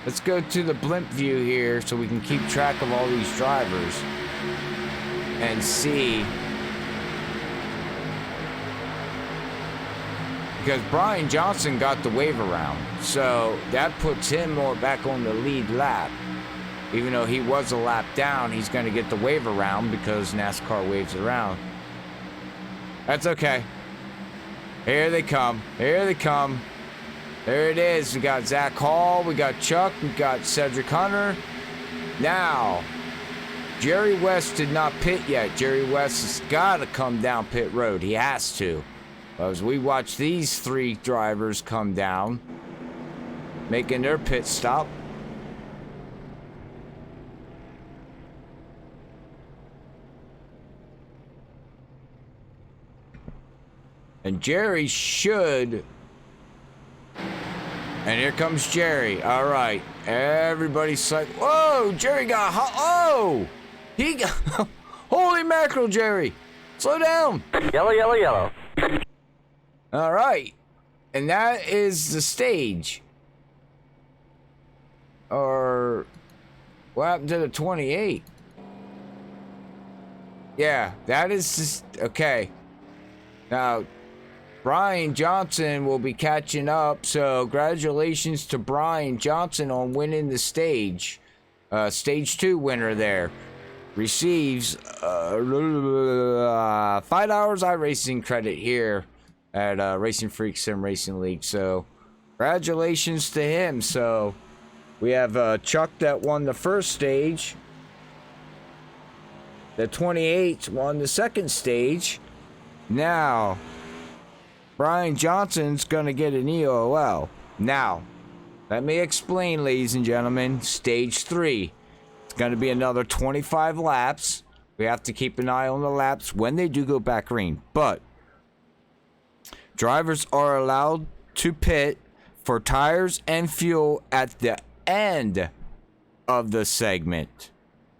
Let's go to the blimp view here so we can keep track of all these drivers and see. Because Brian Johnson got the wave around, so that puts him more back on the lead lap. Even though he was a lap down, he's going to get the wave around because NASCAR waves around. That's okay. Here they come. Here they come. There it is. We got Zach Hall. We got Chuck. We got Cedric Hunter. Now, Jerry West did not pit yet. Jerry West has got to come down pit road. He has to. As we watch these 3 drivers come down, making their pit stop. And Jerry should. And here comes Jerry. All right. Everybody's like, whoa, Jerry got hot. Oh, he got. Holy mackerel, Jerry. Slow down. Yellow, yellow, yellow. All right. And that is the stage. Or what happened to the 28? Yeah, that is just okay. Now, Brian Johnson will be catching up, so congratulations to Brian Johnson on winning the stage. Stage 2 winner there. Receives 5 hours iRacing credit here at Racinfreeks Sim Racing League. So, congratulations to him. So, we have Chuck that won the first stage. The 28 won the second stage. Now, Brian Johnson's going to get an EOL. Now, let me explain, ladies and gentlemen. Stage 3. It's going to be another 25 laps. We have to keep an eye on the laps when they do go back green. But Drivers are allowed to pit for tires and fuel at the end of the segment.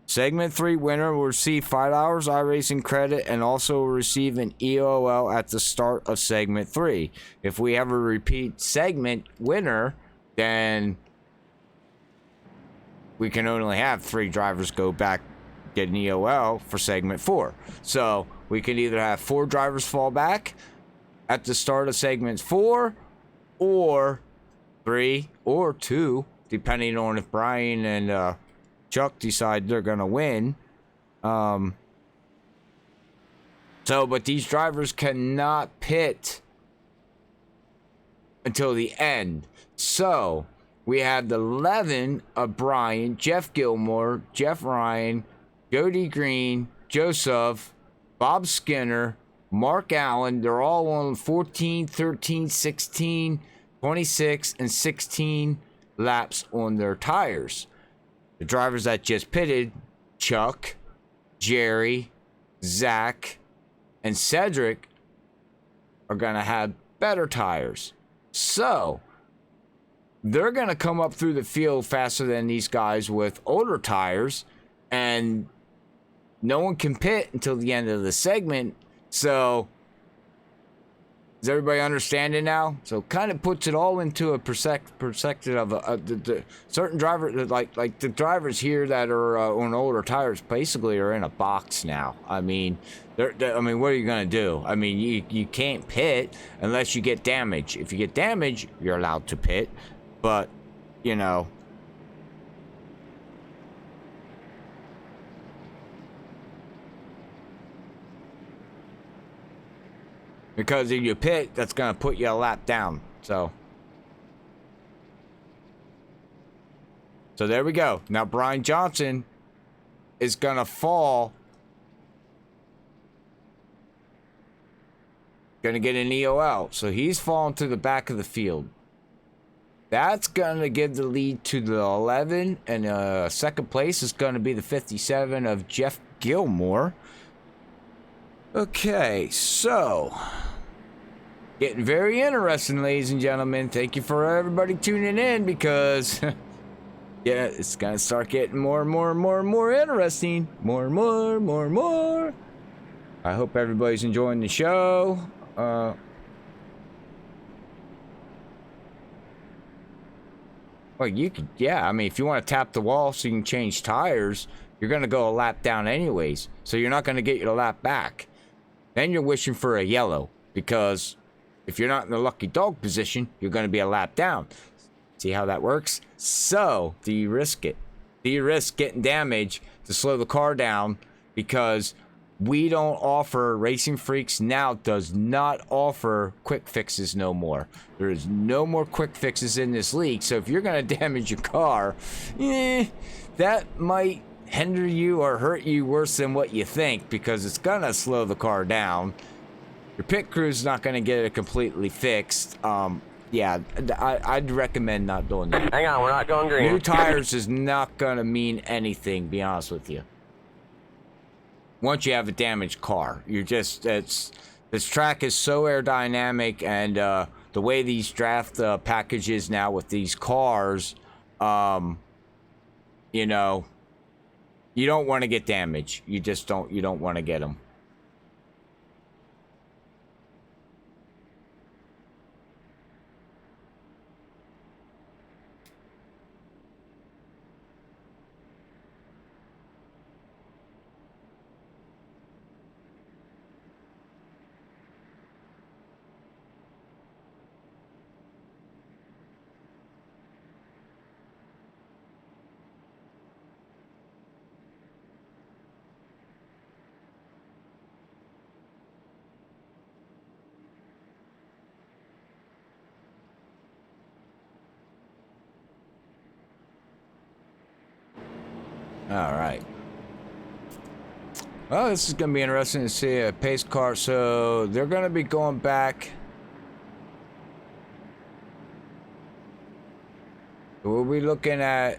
Segment 3 winner will receive $5 iRacing credit and also will receive an EOL at the start of segment 3. If we have a repeat segment winner, then we can only have 3 drivers go back get an EOL for segment 4. So we could either have 4 drivers fall back at the start of segment 4, or 3 or 2, depending on if Brian and Chuck decide they're gonna win. But these drivers cannot pit until the end. So we have the 11 of Brian, Jeff Gilmore, Jeff Ryan, Jody Green, Joseph, Bob Skinner, Mark Allen. They're all on 14, 13, 16, 26, and 16 laps on their tires. The drivers that just pitted, Chuck, Jerry, Zach, and Cedric, are going to have better tires. So they're going to come up through the field faster than these guys with older tires, and no one can pit until the end of the segment. So is everybody understanding now? So kind of puts it all into a perspective of the certain drivers, like the drivers here that are on older tires, basically are in a box now. I mean, what are you gonna do? I mean, you can't pit unless you get damage. If you get damage, you're allowed to pit, but you know. Because if you pit, that's going to put you a lap down. So there we go. Now Brian Johnson is going to fall. Going to get an EOL. So he's falling to the back of the field. That's going to give the lead to the 11. And second place is going to be the 57 of Jeff Gilmore. Okay, so getting very interesting, ladies and gentlemen. Thank you for everybody tuning in, because yeah, it's gonna start getting more and more and more and more interesting. More and more and more and more. I hope everybody's enjoying the show. Well, you could, yeah, I mean, if you want to tap the wall so you can change tires, you're gonna go a lap down anyways, so you're not gonna get your lap back. Then you're wishing for a yellow, because if you're not in the lucky dog position, you're going to be a lap down. See how that works? So, do you risk it? Do you risk getting damage to slow the car down? Because we don't offer, Racinfreeks now does not offer quick fixes no more. There is no more quick fixes in this league. So if you're going to damage your car, that might hinder you or hurt you worse than what you think, because it's gonna slow the car down. Your pit crew's not gonna get it completely fixed. Yeah, I'd recommend not doing that. Hang on, we're not going green. New tires is not gonna mean anything, be honest with you. Once you have a damaged car, you're just, this track is so aerodynamic, and the way these draft packages now with these cars, you know, you don't want to get damage. You just don't. You don't want to get them. All right. Well, this is going to be interesting to see a pace car. So they're going to be going back. We'll be looking at.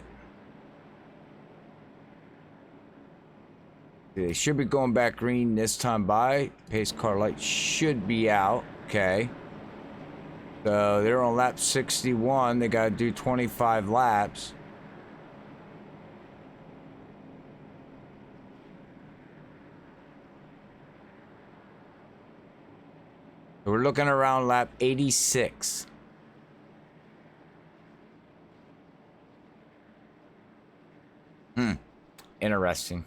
They should be going back green this time by. Pace car light should be out. Okay. So they're on lap 61. They got to do 25 laps. We're looking around lap 86. Interesting.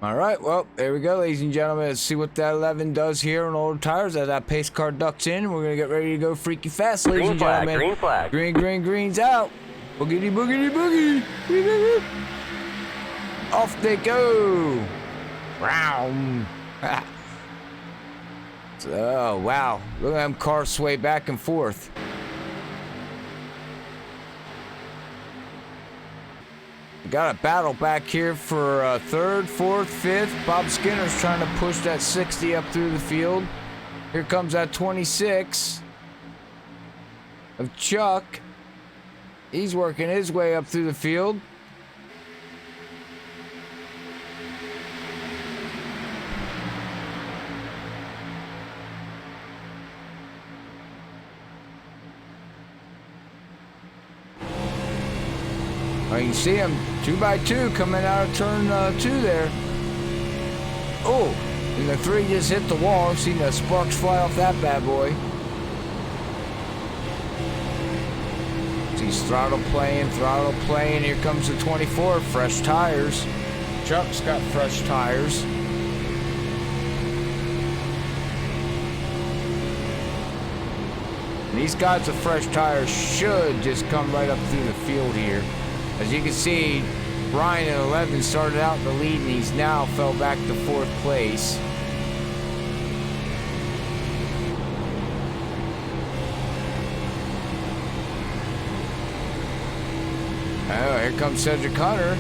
All right, well, there we go, ladies and gentlemen. Let's see what that 11 does here on old tires as that pace car ducks in. We're going to get ready to go freaky fast, ladies and gentlemen. Green flag. Green's out. Boogity, boogity, boogie. Off they go. Wow. Oh, wow. Look at them cars sway back and forth. Got a battle back here for third, fourth, fifth. Bob Skinner's trying to push that 60 up through the field. Here comes that 26 of Chuck. He's working his way up through the field. Well, you can see him 2 by 2 coming out of turn 2 there. Oh, and the 3 just hit the wall. Seen the sparks fly off that bad boy. See throttle playing. Here comes the 24, fresh tires. Chuck's got fresh tires. And these guys with fresh tires should just come right up through the field here. As you can see, Brian in 11 started out in the lead and he's now fell back to 4th place. Oh, here comes Cedric Hunter.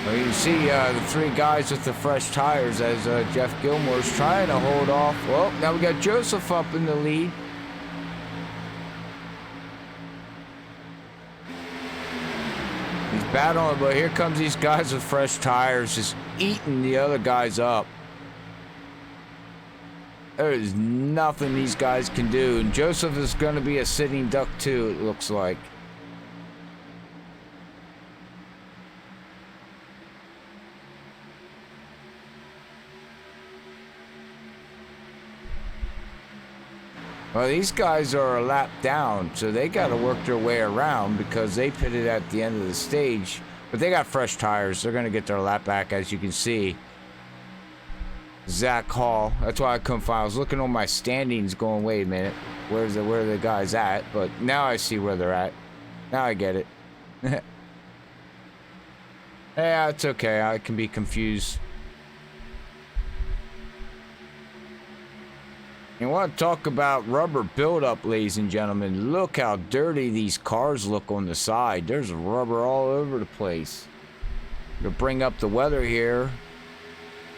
Well, you can see the 3 guys with the fresh tires as Jeff Gilmore's trying to hold off. Well, now we got Joseph up in the lead. He's battling, but here comes these guys with fresh tires just eating the other guys up. There is nothing these guys can do, and Joseph is going to be a sitting duck too, it looks like. Well, these guys are a lap down, so they got to work their way around because they pitted at the end of the stage. But they got fresh tires. They're going to get their lap back, as you can see. Zach Hall. That's why I couldn't find. I was looking on my standings going, wait a minute. Where are the guys at? But now I see where they're at. Now I get it. Yeah, it's okay. I can be confused. You want to talk about rubber buildup, ladies and gentlemen. Look how dirty these cars look on the side. There's rubber all over the place. To bring up the weather here.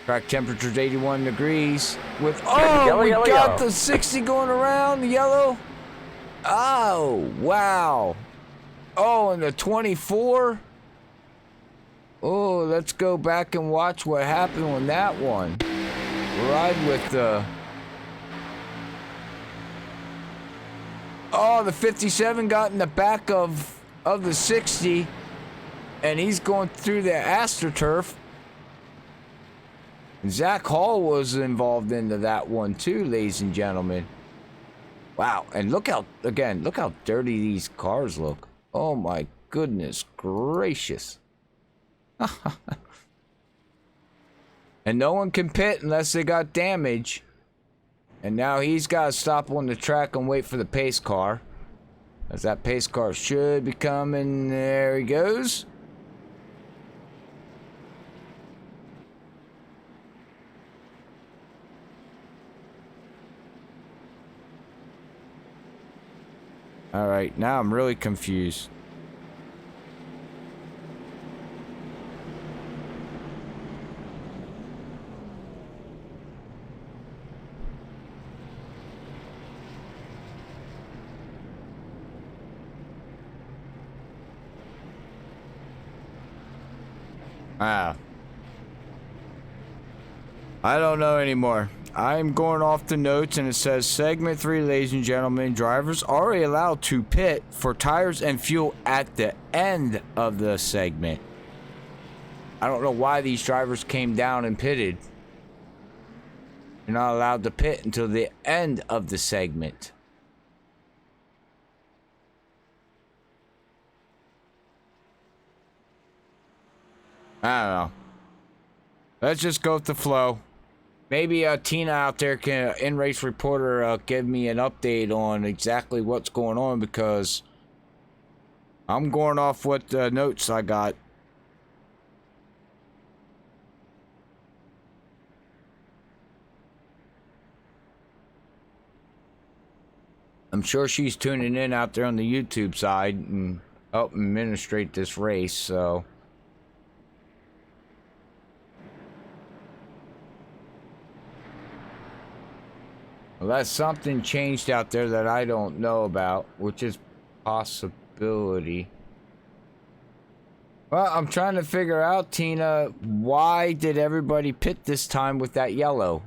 Track temperature's 81 degrees. With we got the 60 going around, the yellow. Oh, wow. Oh, and the 24. Oh, let's go back and watch what happened on that one. Ride with the... Oh, the 57 got in the back of the 60, and he's going through the AstroTurf. And Zach Hall was involved into that one too, ladies and gentlemen. Wow, and look how dirty these cars look. Oh my goodness gracious. And no one can pit unless they got damage. And now he's got to stop on the track and wait for the pace car. As that pace car should be coming. There he goes. Alright, now I'm really confused. Ah. I don't know anymore. I'm going off the notes and it says segment 3, ladies and gentlemen, drivers are allowed to pit for tires and fuel at the end of the segment. I don't know why these drivers came down and pitted. You're not allowed to pit until the end of the segment. I don't know. Let's just go with the flow. Maybe Tina out there can, in-race reporter, give me an update on exactly what's going on, because I'm going off what notes I got. I'm sure she's tuning in out there on the YouTube side and help administrate this race, so... Unless something changed out there that I don't know about, which is possibility. Well, I'm trying to figure out, Tina, why did everybody pit this time with that yellow?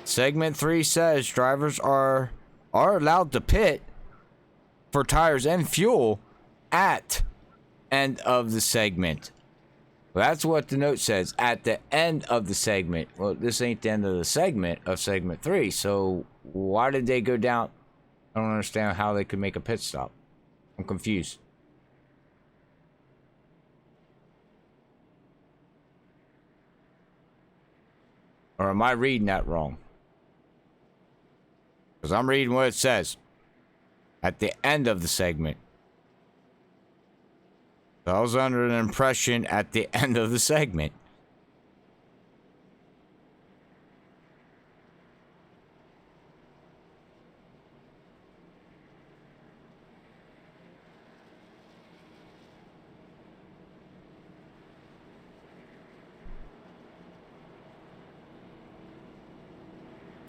Segment 3 says drivers are allowed to pit for tires and fuel at end of the segment. Well, that's what the note says, at the end of the segment. Well, this ain't the end of the segment of segment 3, so why did they go down? I don't understand how they could make a pit stop. I'm confused. Or am I reading that wrong? Because I'm reading what it says. At the end of the segment. I was under an impression at the end of the segment.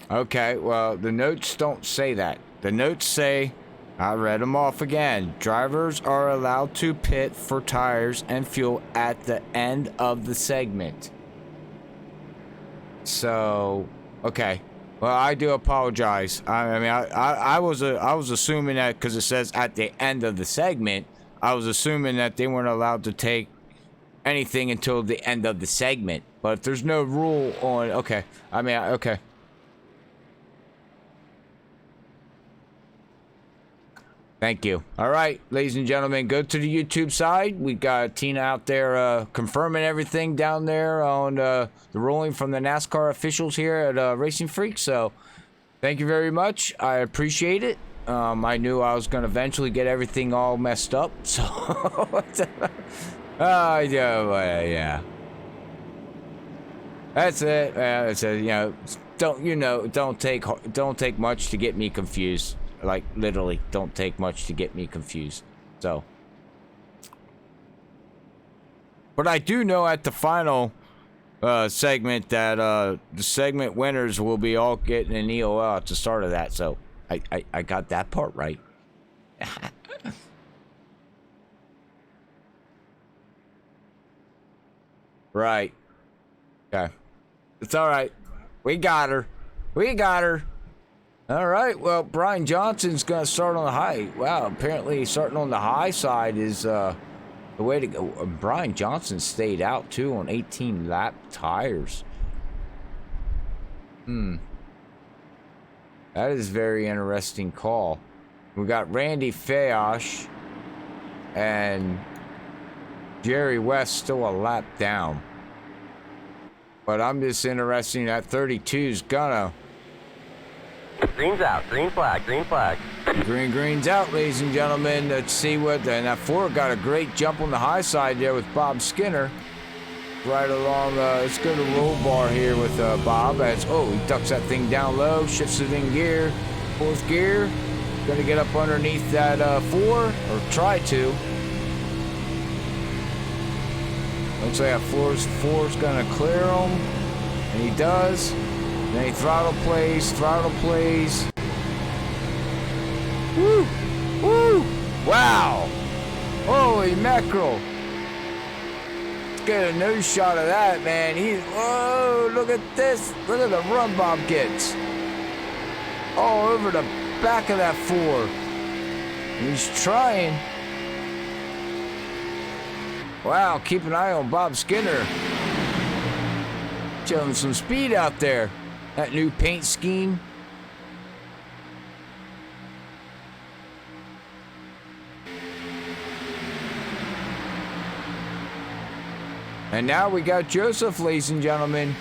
Okay, well, the notes don't say that. The notes say... I read them off again. Drivers are allowed to pit for tires and fuel at the end of the segment. So, okay. Well, I do apologize. I was assuming that because it says at the end of the segment, I was assuming that they weren't allowed to take anything until the end of the segment. But if there's no rule on, okay. Okay. Thank you. All right, ladies and gentlemen, go to the YouTube side. We got Tina out there confirming everything down there on the ruling from the NASCAR officials here at Racinfreeks. So, thank you very much. I appreciate it. I knew I was going to eventually get everything all messed up. So, yeah. That's it. It's a, don't take much to get me confused. Like, literally, don't take much to get me confused. So. But I do know at the final segment that the segment winners will be all getting an EOL at the start of that. So, I got that part right. Right. Okay. It's alright. We got her. All right, well, Brian Johnson's going to start on the high. Wow, apparently starting on the high side is The way to go. Brian Johnson stayed out too on 18 lap tires. That is a very interesting call. We got Randy Fayosh and Jerry West still a lap down. But I'm just interested that 32's gonna. Green's out. Green flag. Green flag. Green's out, ladies and gentlemen. Let's see what. And that Ford got a great jump on the high side there with Bob Skinner. Right along. Let's go to roll bar here with Bob. As he ducks that thing down low, shifts it in gear, fourth gear. Gonna get up underneath that 4 or try to. Looks like that four's gonna clear him, and he does. Then he throttle plays. Woo! Woo! Wow! Holy mackerel! Let's get a nose shot of that, man. Whoa! Look at this! Look at the run Bob gets. All over the back of that 4. He's trying. Wow! Keep an eye on Bob Skinner. Showing some speed out there. That new paint scheme. And now we got Joseph, ladies and gentlemen.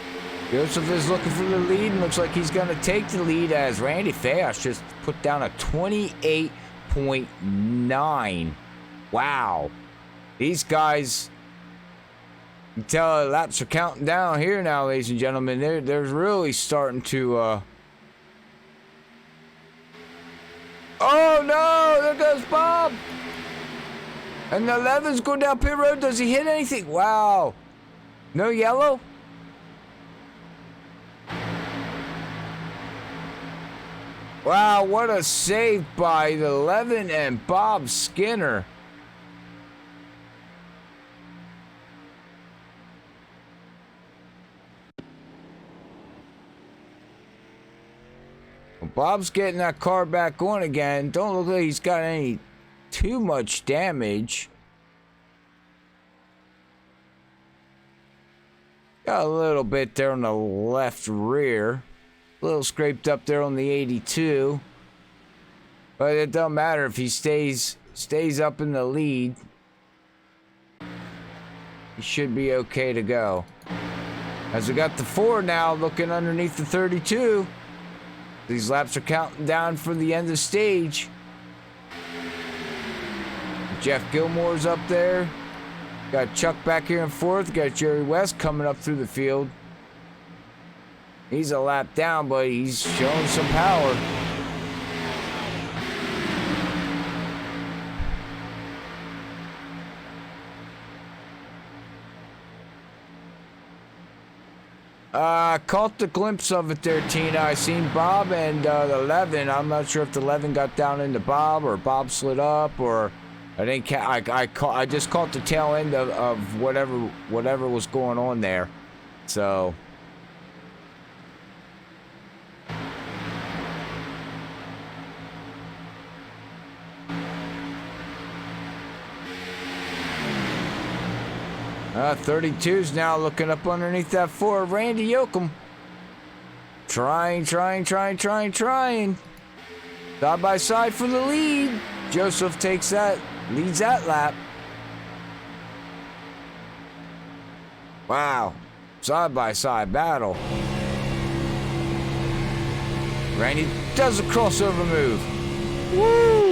Joseph is looking for the lead and looks like he's going to take the lead as Randy Fayosh just put down a 28.9. Wow. These guys, you can tell laps are counting down here now, ladies and gentlemen. They're really starting to... Oh, no! There goes Bob! And the 11's going down pit road. Does he hit anything? Wow. No yellow? Wow, what a save by the 11 and Bob Skinner. Well, Bob's getting that car back on again. Don't look like he's got any too much damage. Got a little bit there on the left rear. A little scraped up there on the 82. But it doesn't matter if he stays up in the lead. He should be okay to go. As we got the 4 now looking underneath the 32. These laps are counting down for the end of stage. Jeff Gilmore's up there. Got Chuck back here in fourth. Got Jerry West coming up through the field. He's a lap down, but he's showing some power. Caught the glimpse of it there, Tina. I seen Bob and the 11. I'm not sure if the 11 got down into Bob or Bob slid up or I didn't. I just caught the tail end of whatever was going on there. So. 32's now looking up underneath that 4. Randy Yoakum. Trying. Side by side for the lead. Joseph leads that lap. Wow. Side by side battle. Randy does a crossover move. Woo!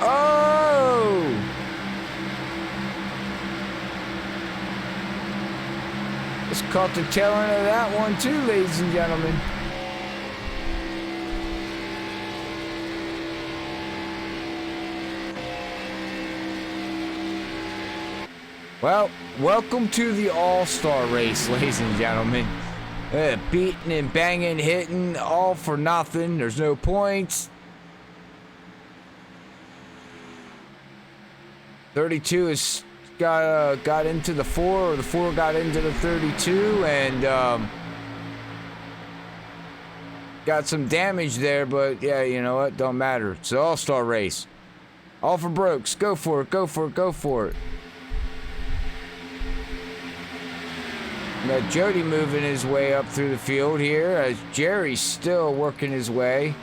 Oh! Just caught the tail end of that one too, ladies and gentlemen. Well, welcome to the All-Star race, ladies and gentlemen. Beating and banging, hitting, all for nothing. There's no points. 32 has got into the 4, or the 4 got into the 32, and got some damage there, but yeah, you know what? Don't matter. It's an all-star race. All for Brooks. Go for it, go for it, go for it. Got Jody moving his way up through the field here as Jerry's still working his way.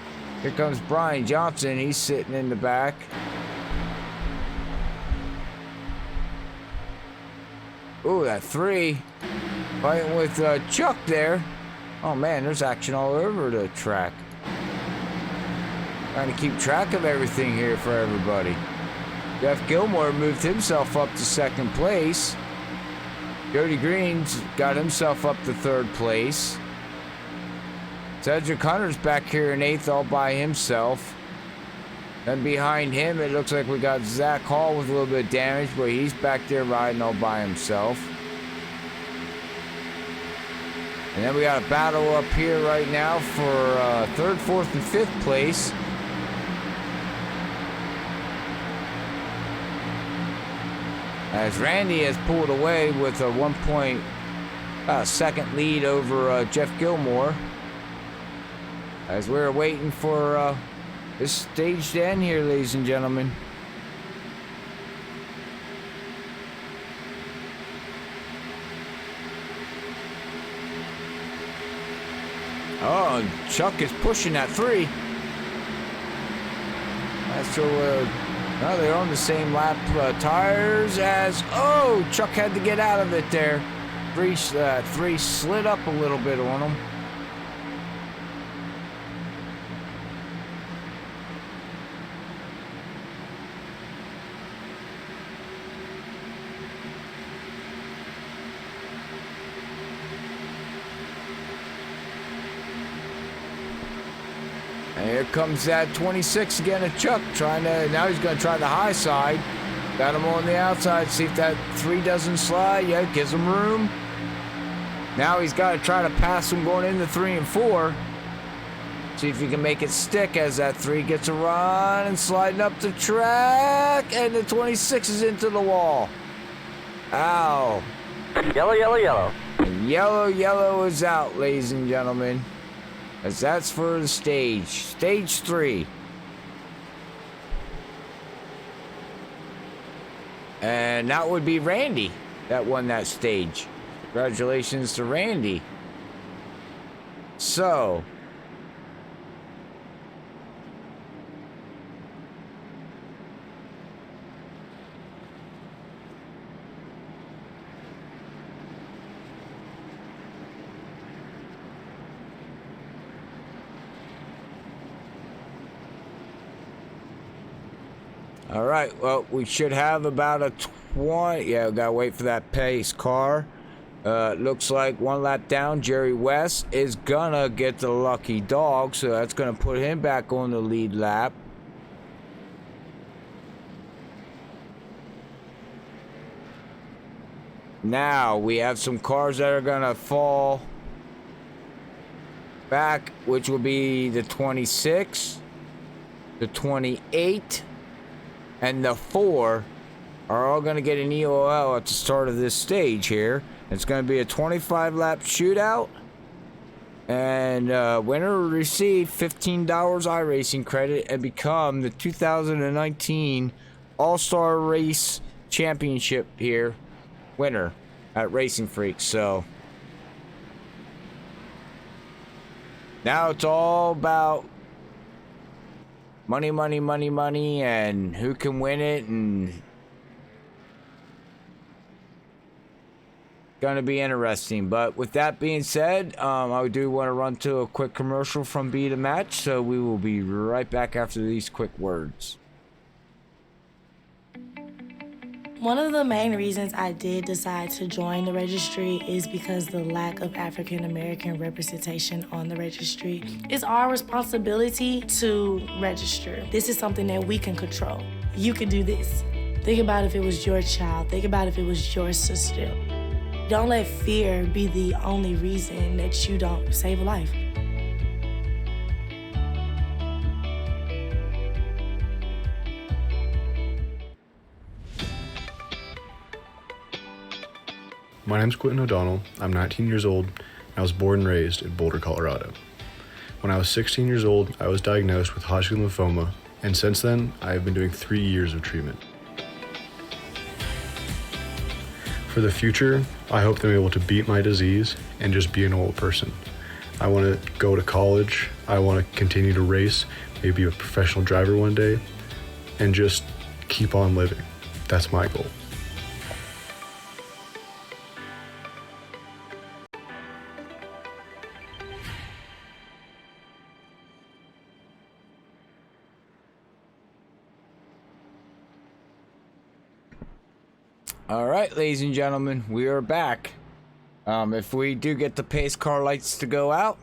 Here comes Brian Johnson. He's sitting in the back. Ooh, that 3. Fighting with Chuck there. Oh man, there's action all over the track. Trying to keep track of everything here for everybody. Jeff Gilmore moved himself up to 2nd place. Jody Green's got himself up to 3rd place. Cedric Hunter's back here in 8th all by himself. Then behind him, it looks like we got Zach Hall with a little bit of damage, but he's back there riding all by himself. And then we got a battle up here right now for 3rd, 4th, and 5th place. As Randy has pulled away with a 1.2 lead over Jeff Gilmore. As we're waiting for this stage to end here, ladies and gentlemen. Oh, Chuck is pushing that 3. That's so, no, they're on the same lap tires as, oh, Chuck had to get out of it there. 3 slid up a little bit on him. And here comes that 26 again of Chuck now he's going to try the high side. Got him on the outside, see if that 3 doesn't slide. Yeah, gives him room. Now he's got to try to pass him going into 3 and 4. See if he can make it stick as that 3 gets a run and sliding up the track. And the 26 is into the wall. Ow. Yellow, yellow, yellow. And yellow is out, ladies and gentlemen. As that's for the stage 3. And that would be Randy that won that stage. Congratulations to Randy. So, all right, well, we should have about a 20. Yeah, we gotta wait for that pace car. Looks like 1 lap down, Jerry West is gonna get the lucky dog, so that's gonna put him back on the lead lap. Now we have some cars that are gonna fall back, which will be the 26, the 28. And the 4 are all going to get an EOL at the start of this stage here. It's going to be a 25-lap shootout. And winner will receive $15 iRacing credit and become the 2019 All-Star Race Championship here winner at Racinfreeks. So now it's all about money, money, money, money, and who can win it, and gonna be interesting. But with that being said, I do want to run to a quick commercial from Be The Match, so we will be right back after these quick words. One of the main reasons I did decide to join the registry is because the lack of African American representation on the registry. It's our responsibility to register. This is something that we can control. You can do this. Think about if it was your child. Think about if it was your sister. Don't let fear be the only reason that you don't save a life. My name's Quentin O'Donnell. I'm 19 years old, and I was born and raised in Boulder, Colorado. When I was 16 years old, I was diagnosed with Hodgkin lymphoma, and since then, I have been doing 3 years of treatment. For the future, I hope that I'm able to beat my disease and just be a normal person. I want to go to college, I want to continue to race, maybe be a professional driver one day, and just keep on living. That's my goal. All right, ladies and gentlemen, we are back. If we do get the pace car lights to go out,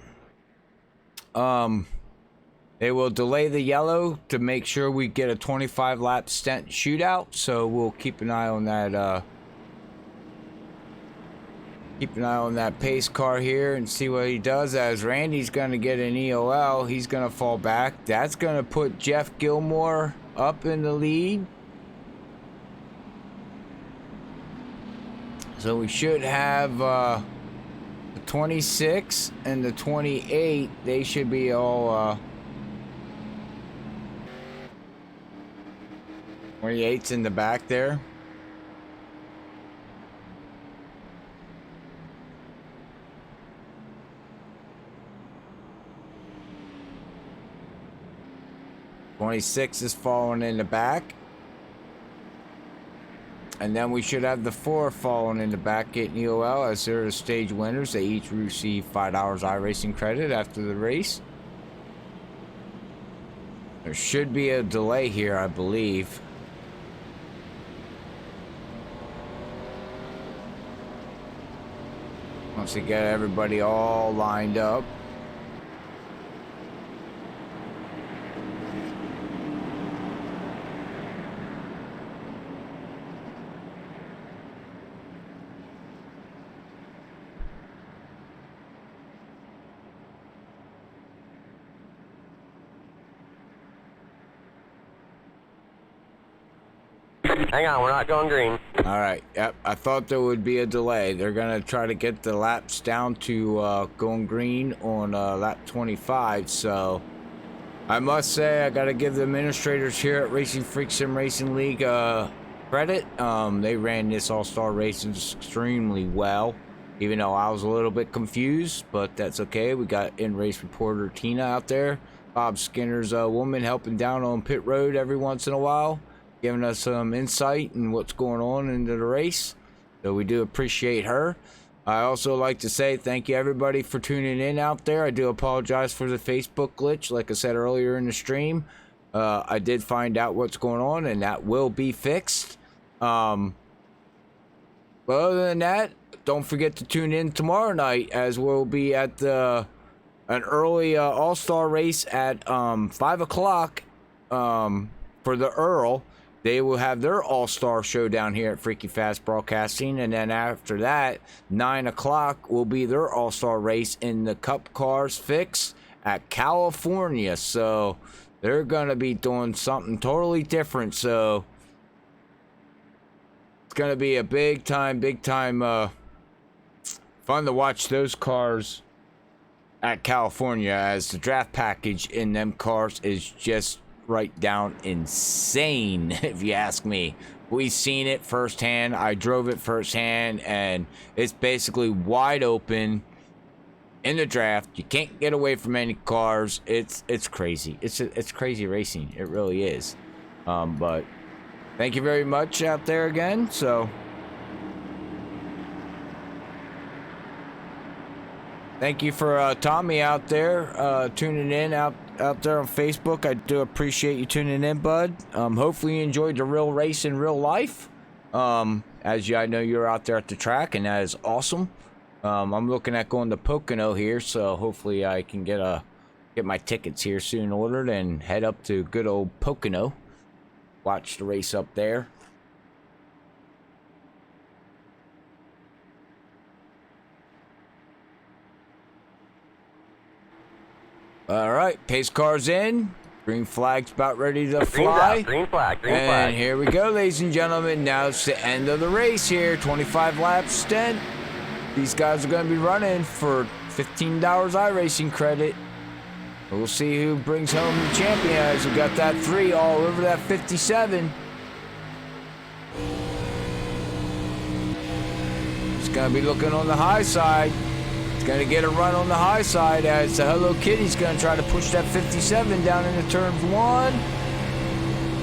it will delay the yellow to make sure we get a 25 lap stent shootout. So we'll keep an eye on that. Keep an eye on that pace car here and see what he does. As Randy's gonna get an EOL, he's gonna fall back. That's gonna put Jeff Gilmore up in the lead. So we should have the 26 and the 28. They should be all 28's in the back there. '26 is falling in the back. And then we should have the 4 falling in the back getting EOL as they're the stage winners. They each receive $5 iRacing credit after the race. There should be a delay here, I believe. Once we get everybody all lined up. Hang on, we're not going green. All right. Yep. I thought there would be a delay. They're gonna try to get the laps down to going green on lap 25. So I must say I gotta give the administrators here at Racinfreeks Sim Racing League credit. They ran this all-star race extremely well, even though I was a little bit confused, but that's okay. We got in-race reporter Tina out there, Bob Skinner's woman, helping down on pit road every once in a while, giving us some insight and what's going on into the race. So we do appreciate her. I also like to say thank you everybody for tuning in out there. I do apologize for the Facebook glitch. Like I said earlier in the stream, I did find out what's going on and that will be fixed. But other than that, don't forget to tune in tomorrow night as we'll be at an early all-star race at 5 o'clock for the Earl. They will have their all-star showdown here at Freaky Fast Broadcasting, and then after that, 9 o'clock will be their all-star race in the Cup Cars Fix at California. So they're going to be doing something totally different. So it's going to be a big time fun to watch those cars at California, as the draft package in them cars is just right down insane, if you ask me. We've seen it firsthand. I drove it firsthand, and it's basically wide open in the draft. You can't get away from any cars. It's crazy. It's crazy racing. It really is. But thank you very much out there again. So thank you for Tommy out there tuning in out there on Facebook. I do appreciate you tuning in, bud. Hopefully you enjoyed the real race in real life. As I know you're out there at the track, and that is awesome. I'm looking at going to Pocono here, so hopefully I can get my tickets here soon ordered and head up to good old Pocono. Watch the race up there. All right, pace car's in. Green flag's about ready to fly. Green flag, green and flag. Here we go, ladies and gentlemen. Now it's the end of the race here. 25 lap stint. These guys are going to be running for $15 iRacing credit. We'll see who brings home the champion as we got that 3 all over that 57. It's going to be looking on the high side. It's going to get a run on the high side as the Hello Kitty's going to try to push that 57 down into turns 1.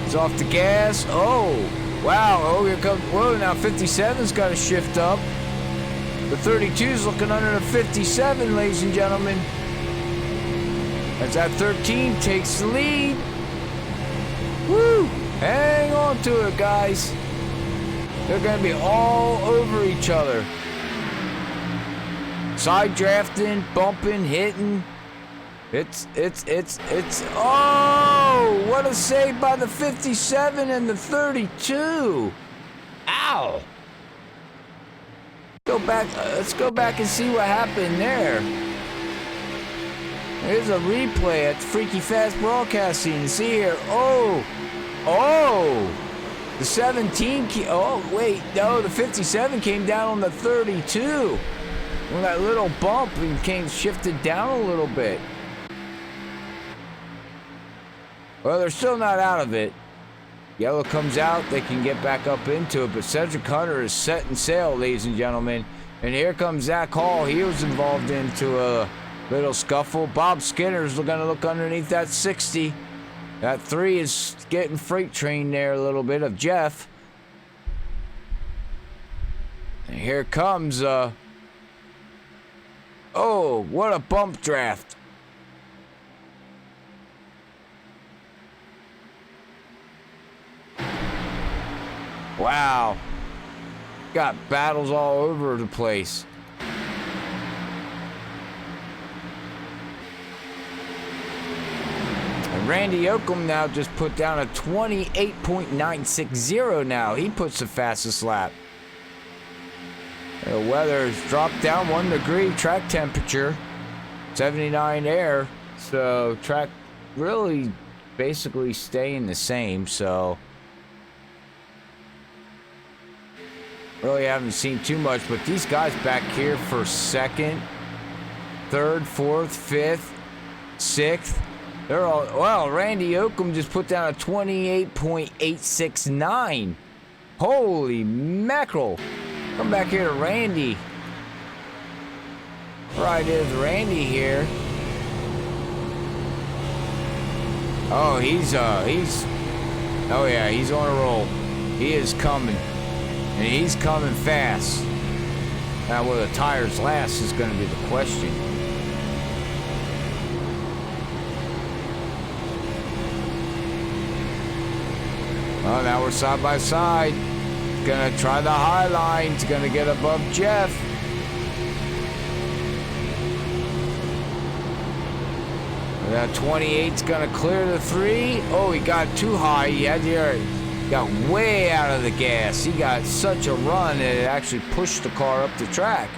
He's off the gas. Oh, wow. Oh, here comes. Whoa, now 57's got to shift up. The 32's looking under the 57, ladies and gentlemen. As that 13 takes the lead. Woo! Hang on to it, guys. They're going to be all over each other. Side drafting, bumping, hitting. It's. Oh! What a save by the 57 and the 32. Ow! Let's go back and see what happened there. Here's a replay at Freaky Fast Broadcasting. See here. Oh! The 17. Oh, wait. No, the 57 came down on the 32. When that little bump and shifted down a little bit. Well, they're still not out of it. Yellow comes out. They can get back up into it. But Cedric Hunter is setting sail, ladies and gentlemen. And here comes Zach Hall. He was involved into a little scuffle. Bob Skinner's going to look underneath that 60. That 3 is getting freight trained there a little bit of Jeff. And here comes, oh, what a bump draft. Wow. Got battles all over the place. And Randy Oakham now just put down a 28.960 now. He puts the fastest lap. The weather's dropped down 1 degree, track temperature, 79 air. So track really basically staying the same, so really haven't seen too much, but these guys back here for 2nd, 3rd, 4th, 5th, 6th, they're all, well, Randy Oakham just put down a 28.869. Holy mackerel. Come back here to Randy. Right is Randy here. Oh, he's on a roll. He is coming. And he's coming fast. Now, will the tires last is going to be the question. Oh, now we're side by side. Gonna try the high line. He's gonna get above Jeff. That 28's gonna clear the 3. Oh, he got too high. He got way out of the gas. He got such a run that it actually pushed the car up the track.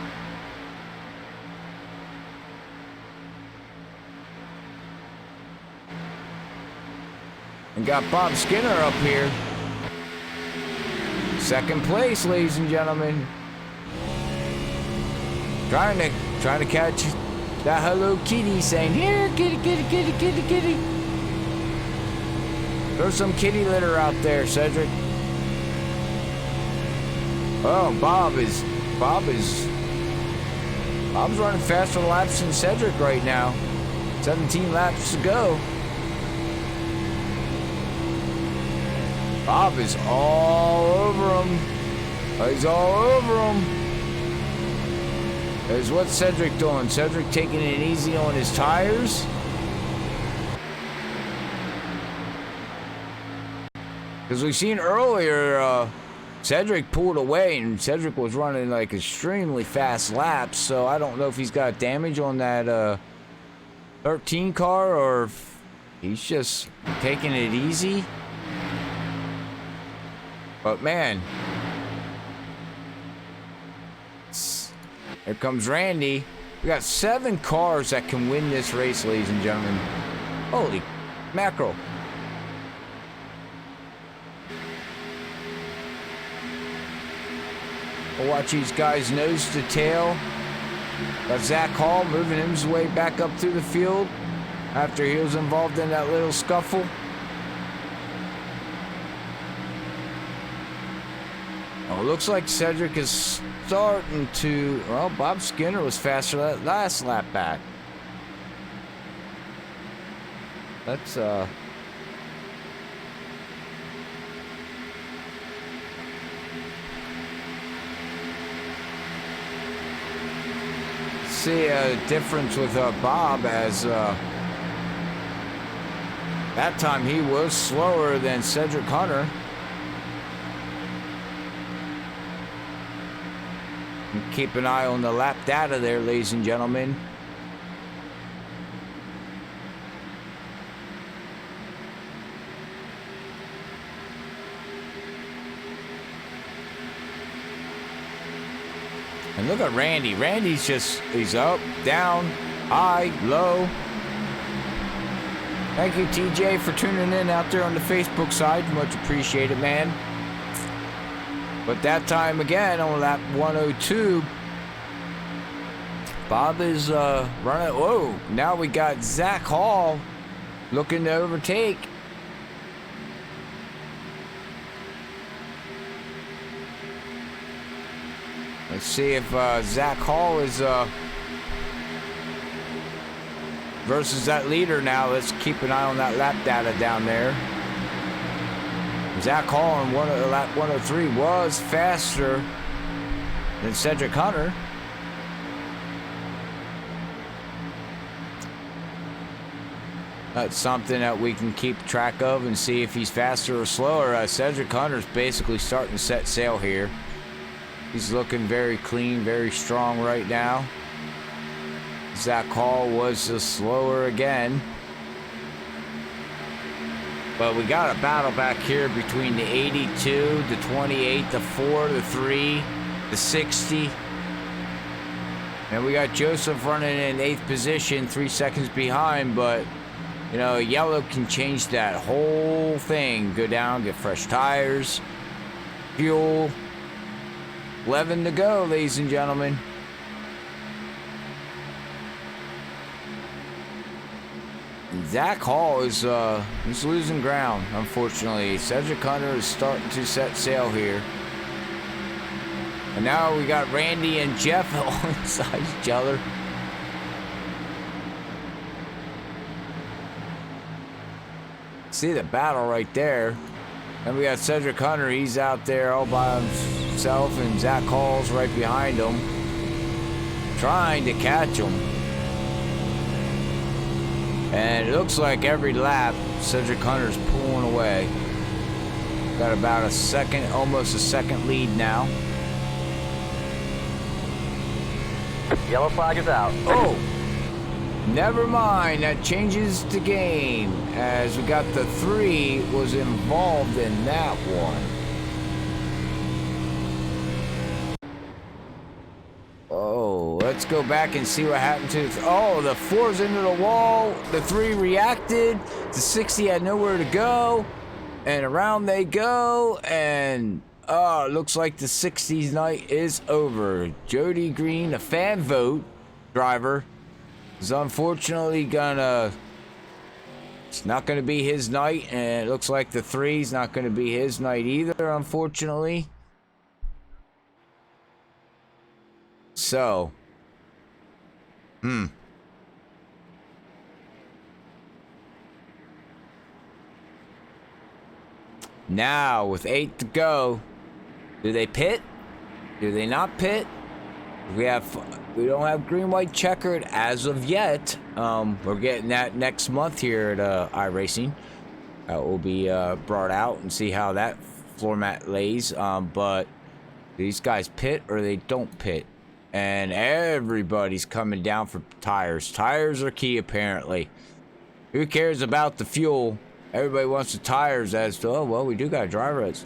And got Bob Skinner up here. 2nd place, ladies and gentlemen. Trying to catch that Hello Kitty saying, "Here, kitty, kitty, kitty, kitty, kitty." Throw some kitty litter out there, Cedric. Oh, Bob's running faster laps than Cedric right now. 17 laps to go. Bob is all over him. He's all over him. Is what Cedric doing? Cedric taking it easy on his tires. Because we've seen earlier, Cedric pulled away and Cedric was running like extremely fast laps. So I don't know if he's got damage on that 13 car or if he's just taking it easy. But man, here comes Randy. We got 7 cars that can win this race, ladies and gentlemen. Holy mackerel. We'll watch these guys nose to tail. Got Zach Hall moving his way back up through the field. after he was involved in that little scuffle. Oh, looks like Cedric is starting to... Well, Bob Skinner was faster that last lap back. Let's, see a difference with Bob as that time he was slower than Cedric Hunter. And keep an eye on the lap data there, ladies and gentlemen. And look at Randy. Randy's just, he's up, down, high, low. Thank you, TJ, for tuning in out there on the Facebook side. Much appreciated, man. But that time again, on lap 102, Bob is running. Whoa, now we got Zach Hall looking to overtake. Let's see if Zach Hall is versus that leader now. Let's keep an eye on that lap data down there. Zach Hall on lap 103 was faster than Cedric Hunter. That's something that we can keep track of and see if he's faster or slower. Cedric Hunter's basically starting to set sail here. He's looking very clean, very strong right now. Zach Hall was just slower again. But we got a battle back here between the 82, the 28, the 4, the 3, the 60. And we got Joseph running in 8th position, 3 seconds behind, but you know, yellow can change that whole thing. Go down, get fresh tires, fuel. 11 to go, ladies and gentlemen. And Zach Hall is he's losing ground, unfortunately. Cedric Hunter is starting to set sail here. And now we got Randy and Jeff all inside each other. See the battle right there. And we got Cedric Hunter, he's out there all by himself, and Zach Hall's right behind him, trying to catch him. And it looks like every lap, Cedric Hunter's pulling away. Got about a second, almost a second lead now. Yellow flag is out. Oh! Never mind, that changes the game, as we got the 3 was involved in that one. Oh, let's go back and see what happened to the... Oh, the 4's into the wall, the 3 reacted, the 60 had nowhere to go, and around they go, and... Oh, it looks like the 60's night is over. Jody Green, a fan vote driver, is unfortunately gonna... It's not gonna be his night, and it looks like the 3's not gonna be his night either, unfortunately. So... Now, with 8 to go, do they pit? Do they not pit? We don't have green, white, checkered as of yet. We're getting that next month here at iRacing. That will be brought out and see how that floor mat lays. But these guys pit or they don't pit. And everybody's coming down for tires. Tires are key, apparently. Who cares about the fuel? Everybody wants the tires as to, oh, well, we do got drivers.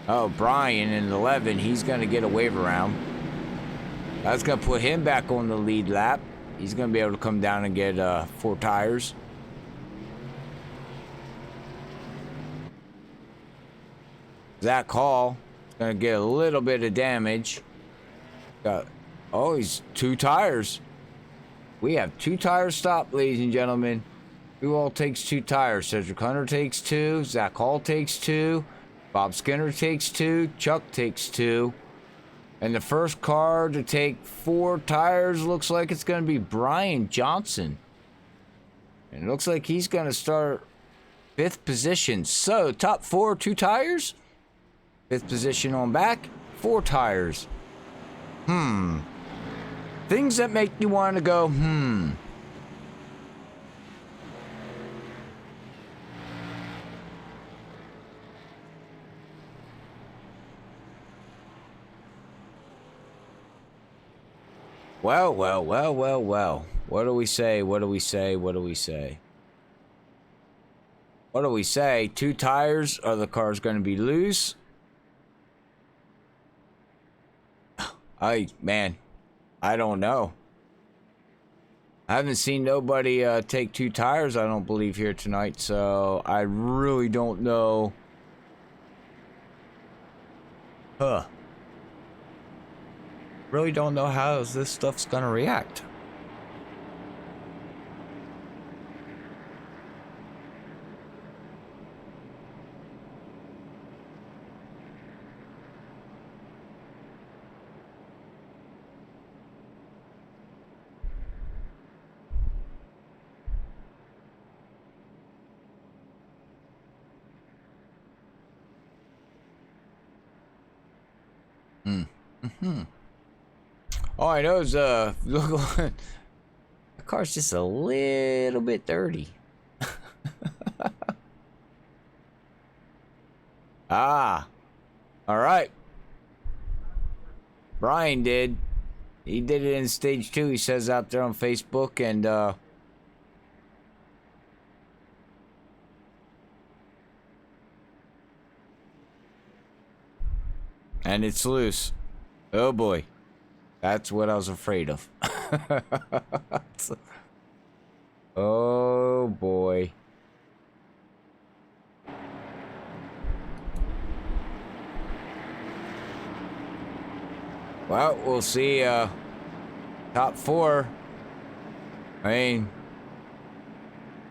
Oh, Brian in 11, he's going to get a wave around. That's going to put him back on the lead lap. He's going to be able to come down and get 4 tires. Zach Hall is going to get a little bit of damage. Oh, he's 2 tires. We have 2 tires stopped, ladies and gentlemen. Who all takes 2 tires? Cedric Hunter takes 2. Zach Hall takes 2. Bob Skinner takes 2. Chuck takes 2. And the first car to take 4 tires looks like it's going to be Brian Johnson. And it looks like he's going to start 5th position. So, top 4, 2 tires. 5th position on back, 4 tires. Things that make you want to go, Well. What do we say? What do we say? What do we say? What do we say? 2 tires? Are the cars going to be loose? Man, I don't know. I haven't seen nobody take 2 tires, I don't believe, here tonight, so I really don't know. Really don't know how this stuff's gonna react. All I know is, the car's just a little bit dirty. All right. Brian did. He did it in stage 2, he says out there on Facebook, and it's loose. Oh boy. That's what I was afraid of. Oh boy. Well, we'll see. Top 4. I mean,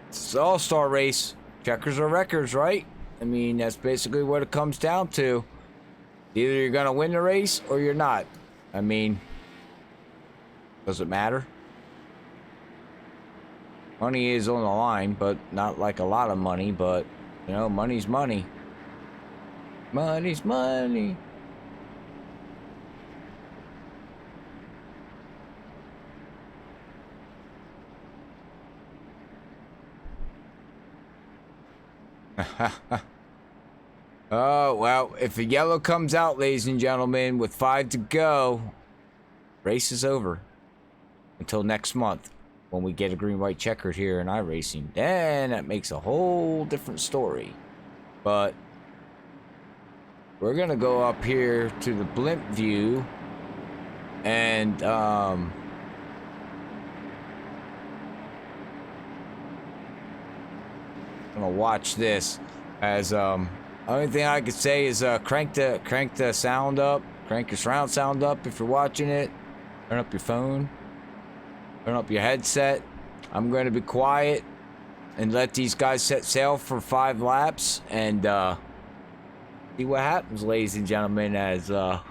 it's an all-star race. Checkers or wreckers, right? I mean, that's basically what it comes down to. Either you're gonna win the race or you're not. I mean, does it matter? Money is on the line, but not like a lot of money, but, you know, money's money. Money's money. Oh, well, if the yellow comes out, ladies and gentlemen, with 5 to go, race is over. Until next month, when we get a green-white checkered here in iRacing. Then that makes a whole different story. But we're going to go up here to the blimp view. And, I'm going to watch this as, only thing I could say is crank the sound up, crank your surround sound up if you're watching it. Turn up your phone, turn up your headset. I'm going to be quiet and let these guys set sail for 5 laps and see what happens, ladies and gentlemen. As I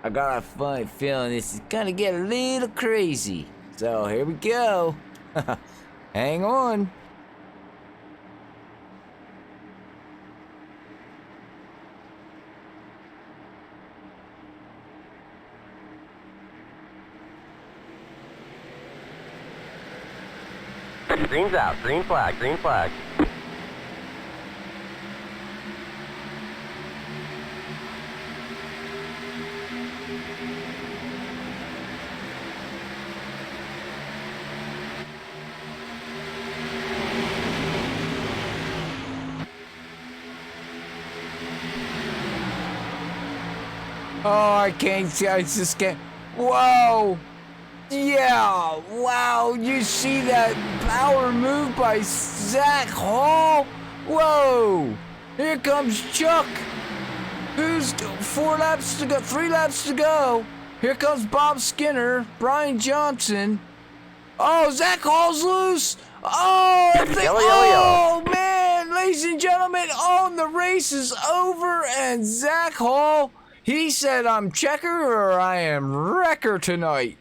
got a funny feeling this is gonna get a little crazy. So here we go. Hang on. Green's out. Green flag. Green flag. Oh, I can't see. I just can't. Whoa. Yeah, wow, you see that power move by Zach Hall? Whoa, here comes Chuck. Who's 4 laps to go, 3 laps to go. Here comes Bob Skinner, Brian Johnson. Oh, Zach Hall's loose. Oh, I think, Yellow, yellow, yellow. oh man, ladies and gentlemen, the race is over, and Zach Hall, he said I'm checker or I am wrecker tonight.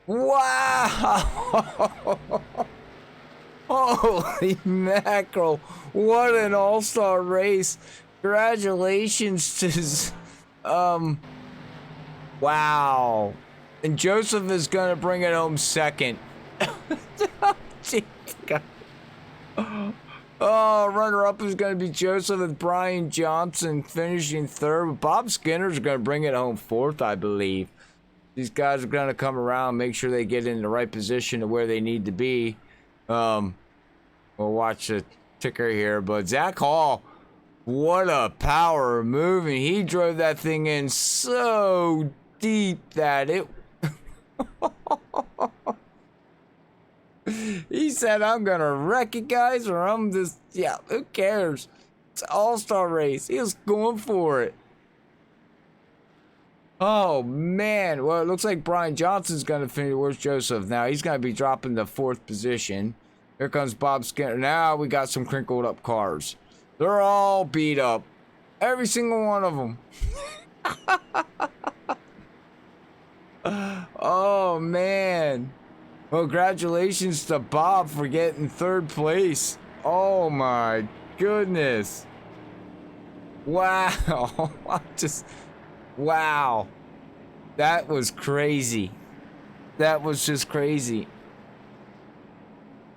Wow. Holy mackerel. What an all-star race. Congratulations to, wow. And Joseph is going to bring it home second. Oh, runner-up is going to be Joseph with Brian Johnson finishing third. Bob Skinner's going to bring it home fourth, I believe. These guys are going to come around, make sure they get in the right position to where they need to be. We'll watch the ticker here, but Zach Hall, what a power move, and he drove that thing in so deep that it... He said, I'm gonna wreck it, guys, or I'm just, yeah, who cares? It's an all-star race. He was going for it. Oh, man. Well, it looks like Brian Johnson's gonna finish. Where's Joseph? Now, he's gonna be dropping the fourth position. Here comes Bob Skinner. Now we got some crinkled up cars. They're all beat up. Every single one of them. Oh, man. Well, congratulations to Bob for getting third place. Oh, my goodness. Wow. Wow. That was crazy. That was just crazy.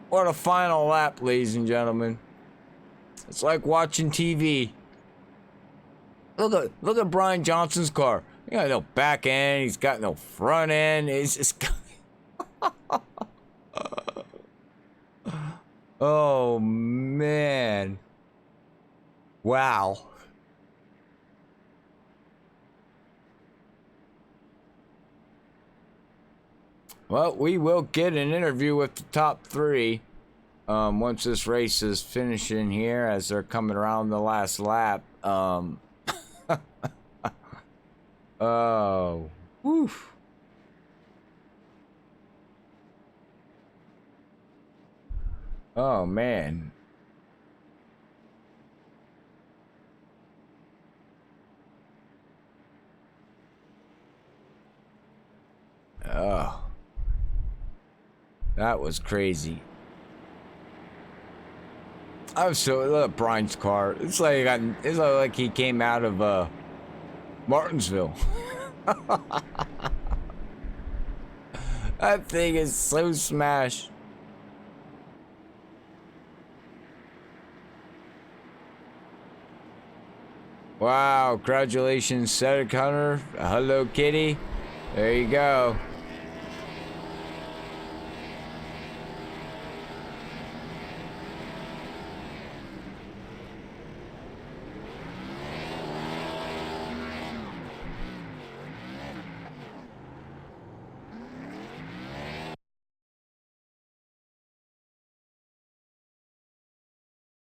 What a final lap, ladies and gentlemen. It's like watching TV. Look at Brian Johnson's car. He got no back end. He's got no front end. It's just... Oh, man. Wow. Well, we will get an interview with the top three once this race is finishing here, as they're coming around the last lap. Oh, woof. Oh, man. Oh. That was crazy. I'm so look at Brian's car. It's like he came out of Martinsville. That thing is so smashed. Wow, congratulations, Cedric Hunter. Hello, Kitty. There you go.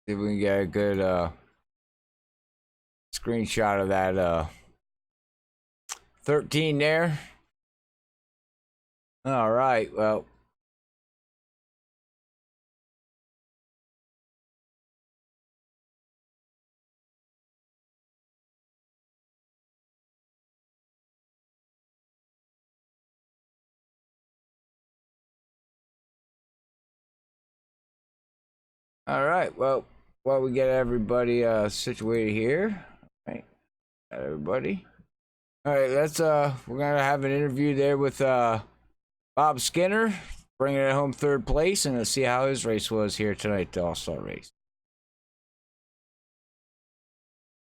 See if we can get a good screenshot of that 13 there. All right, well. All right, well, while we get everybody situated here. All right, got everybody. All right, let's we're gonna have an interview there with Bob Skinner, bringing it home third place, and let's see how his race was here tonight, the All-Star race.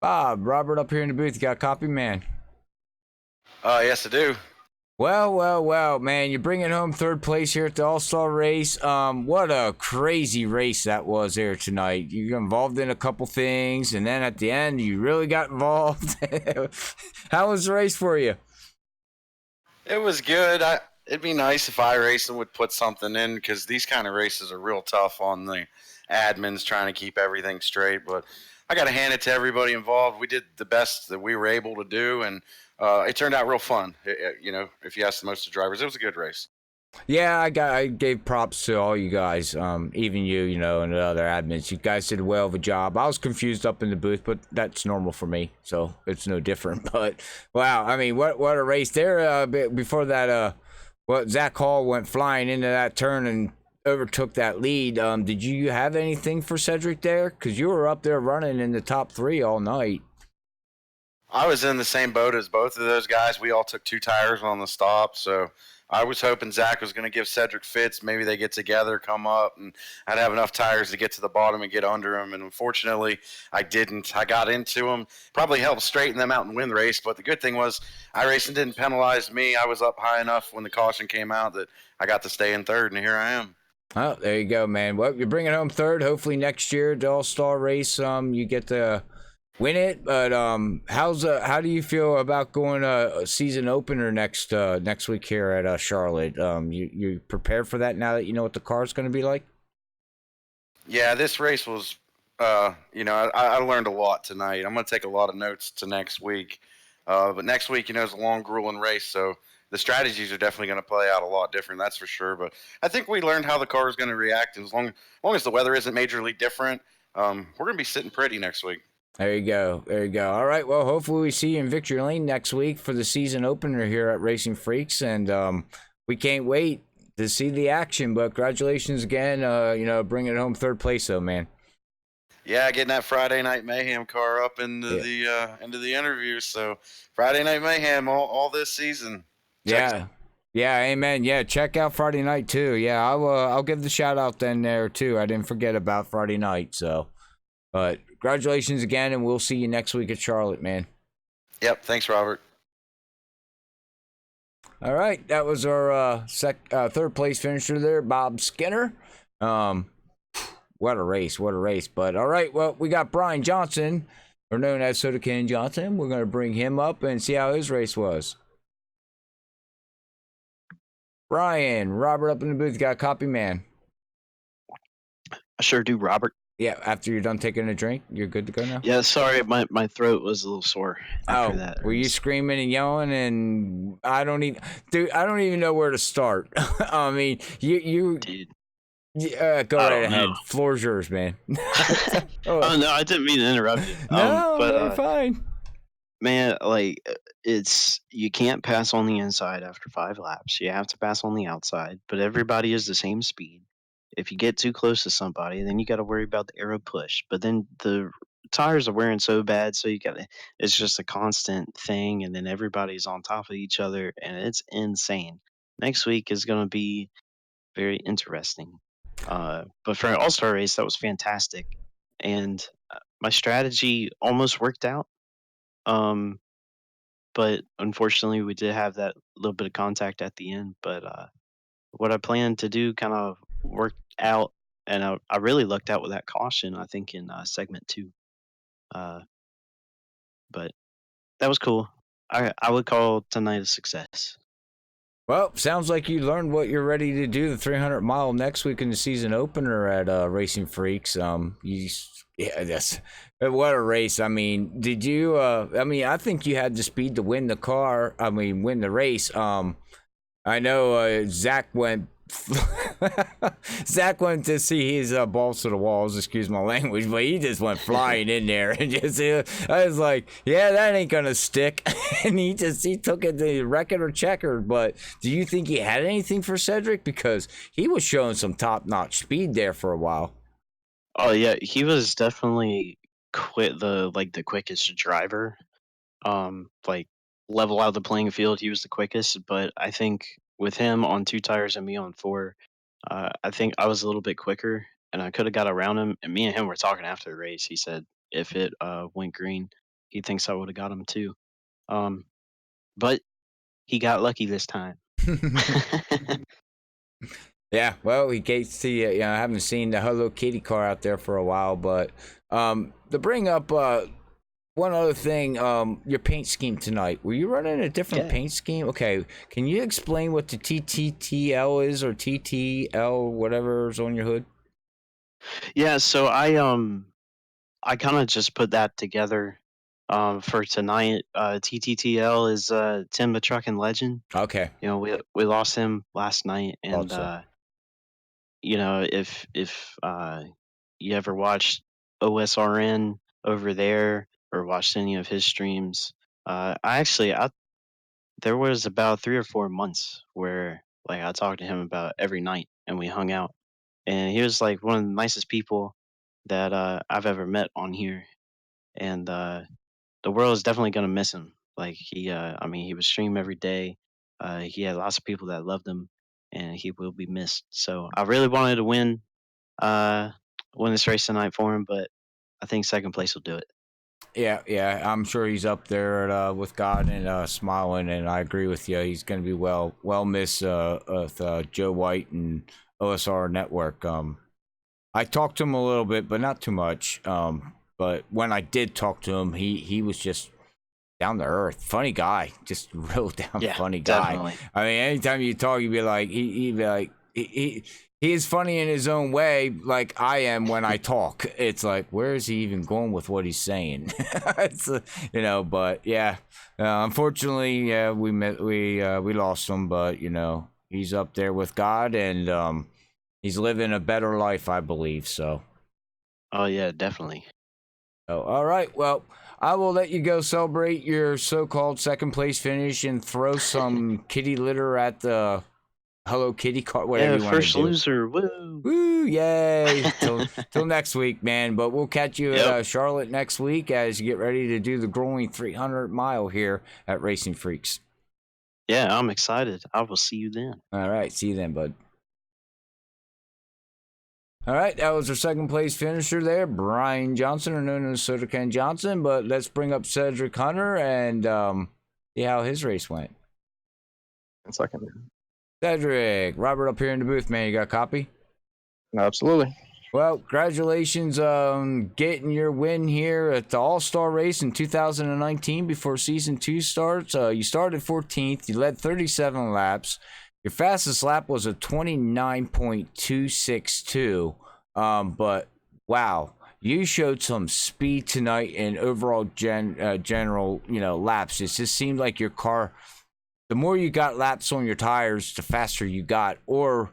Bob, Robert up here in the booth. You got a copy, man? Yes, I do. Well, man, you're bringing home third place here at the All-Star race. What a crazy race that was there tonight. You got involved in a couple things, and then at the end, you really got involved. How was the race for you? It was good. It'd be nice if iRacing would put something in, because these kind of races are real tough on the admins trying to keep everything straight. But I got to hand it to everybody involved. We did the best that we were able to do, and it turned out real fun. You know, if you ask most of the drivers, it was a good race. Yeah, I gave props to all you guys, even you know, and the other admins. You guys did well of a job. I was confused up in the booth, but that's normal for me, so it's no different. But wow, I mean, what a race there! Before that, Zach Hall went flying into that turn and overtook that lead. Did you have anything for Cedric there? Because you were up there running in the top 3 all night. I was in the same boat as both of those guys. We all took 2 tires on the stop, so I was hoping Zach was going to give Cedric fits. Maybe they get together, come up, and I'd have enough tires to get to the bottom and get under him. And unfortunately, I didn't. I got into him. Probably helped straighten them out and win the race. But the good thing was, iRacing didn't penalize me. I was up high enough when the caution came out that I got to stay in third, and here I am. Oh, there you go, man. Well, you're bringing home third. Hopefully next year, the All-Star race, you get to win it. But how do you feel about going a season opener next week here at Charlotte? You prepared for that now that you know what the car's going to be like? Yeah, this race was, I learned a lot tonight. I'm going to take a lot of notes to next week. But next week, is a long, grueling race, so the strategies are definitely going to play out a lot different, that's for sure. But I think we learned how the car is going to react. And as long as the weather isn't majorly different, we're going to be sitting pretty next week. There you go. All right, well, hopefully we see you in Victory Lane next week for the season opener here at Racinfreeks, and we can't wait to see the action. But congratulations again, bringing it home third place, though, man. Yeah, getting that Friday Night Mayhem car up into the interview. So Friday Night Mayhem all this season. Yeah, amen. Yeah, check out Friday night too. Yeah, I'll give the shout out then there too. I didn't forget about Friday night. So, but congratulations again, and we'll see you next week at Charlotte, man. Yep. Thanks, Robert. All right, that was our third place finisher there, Bob Skinner. What a race. But all right, well, we got Brian Johnson, or known as Soda Can Johnson. We're gonna bring him up and see how his race was. Brian, Robert up in the booth, got a copy, man. I sure do, Robert. Yeah, after you're done taking a drink, you're good to go now? Yeah, sorry, my throat was a little sore after that. Were you screaming and yelling? And I don't even know where to start. I mean, you Dude. Go right ahead. Floor's yours, man. Oh, no, I didn't mean to interrupt you. No, but you're fine. Man, you can't pass on the inside after 5 laps. You have to pass on the outside, but everybody is the same speed. If you get too close to somebody, then you got to worry about the aero push. But then the tires are wearing so bad, so it's just a constant thing, and then everybody's on top of each other, and it's insane. Next week is going to be very interesting. But for an all-star race, that was fantastic, and my strategy almost worked out. But unfortunately, we did have that little bit of contact at the end. But what I planned to do kind of worked out, and I really lucked out with that caution. I think in segment 2. But that was cool. I would call tonight a success. Well, sounds like you learned what you're ready to do the 300-mile next week in the season opener at Racinfreeks. What a race. I mean, did you I think you had the speed to win the race. I know Zach went to see his balls to the walls, excuse my language, but he just went flying in there and I was like, yeah, that ain't gonna stick. And he took it to record or checkered. But do you think he had anything for Cedric? Because he was showing some top-notch speed there for a while. Oh yeah, he was definitely the quickest driver. Level out the playing field, he was the quickest. But I think with him on 2 tires and me on 4, I think I was a little bit quicker, and I could have got around him. And me and him were talking after the race. He said if it went green, he thinks I would have got him too. But he got lucky this time. Yeah, well, he gets to I haven't seen the Hello Kitty car out there for a while, but to bring up one other thing, your paint scheme tonight. Were you running a different paint scheme? Okay, can you explain what the TTTL is, or TTL, whatever's on your hood? Yeah, so I kind of just put that together For tonight, TTTL is Tim the Truckin' Legend. Okay. You know, we lost him last night, Thought and so. you know, if you ever watched OSRN over there or watched any of his streams, I there was about 3 or 4 months where like I talked to him about every night and we hung out, and he was like one of the nicest people that I've ever met on here, and the world is definitely gonna miss him. Like I mean, he would stream every day. He had lots of people that loved him, and he will be missed. So I really wanted to uh, win this race tonight for him, but I think second place will do it. Yeah, I'm sure he's up there with God and smiling, and I agree with you. He's going to be well missed with Joe White and OSR Network. I talked to him a little bit, but not too much. But when I did talk to him, he was just down to earth, funny guy, just real down Yeah, funny guy. definitely. I mean, anytime you talk, you'd be like, he'd be like, he is funny in his own way, like I am when I talk. It's like, where is he even going with what he's saying? It's but yeah, unfortunately, yeah, we lost him, but he's up there with God, and he's living a better life, I believe. So. Oh yeah, definitely. Oh, all right. Well, I will let you go celebrate your so-called second place finish and throw some kitty litter at the Hello Kitty car, whatever Yeah, you want to first do. loser. Woo! Woo! Yay! Till next week, man. But we'll catch you Yep. at Charlotte next week as you get ready to do the grueling 300-mile here at Racinfreeks. Yeah, I'm excited. I will see you then. All right. See you then, bud. All right, that was our second place finisher there, Brian Johnson, or known as Soda Can Johnson. But let's bring up Cedric Hunter and see how his race went. Second. Cedric, Robert up here in the booth, man. You got a copy? Absolutely. Well, congratulations on getting your win here at the All-Star race in 2019 before Season 2 starts. You started 14th. You led 37 laps. Your fastest lap was a 29.262. But, wow, you showed some speed tonight in overall general, laps. It just seemed like your car, the more you got laps on your tires, the faster you got. Or